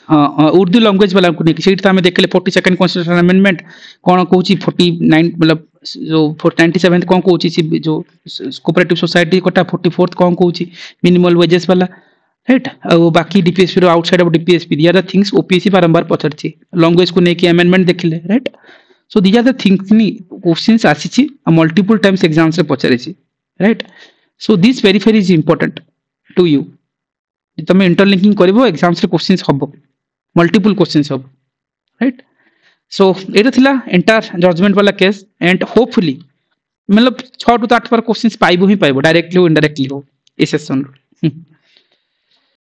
हाँ उर्दू लैंग्वेज वाला को नहीं सेठी हमें देखले 42 कॉन्स्टिट्यूशनल अमेंडमेंट कोन कहउची 49 मतलब जो 97 कोन कहउची जो कोऑपरेटिव सोसाइटी कोटा 44th कोन कहउची मिनिमल वेजेस वाला राइट बाकी डीपीएसपी रो outside of DPSP these are the things OPSC बारंबार पचरची लैंग्वेज को नेकी अमेंडमेंट देखिले right so these are the things नि क्वेश्चंस आसीची मल्टीपल टाइम्स एग्जाम्स रे पचरची right so this verifier is important to you तुम इंटरलिंकिंग करिवो एग्जाम्स रे क्वेश्चंस हबो मल्टीपल क्वेश्चंस हबो राइट सो एटा थिला एंटायर जजमेंट वाला केस एंड होपफुली मतलब 6 to 8 बार क्वेश्चंस पाइबो ही पाइबो डायरेक्टली हो इनडायरेक्टली हो इस सेशन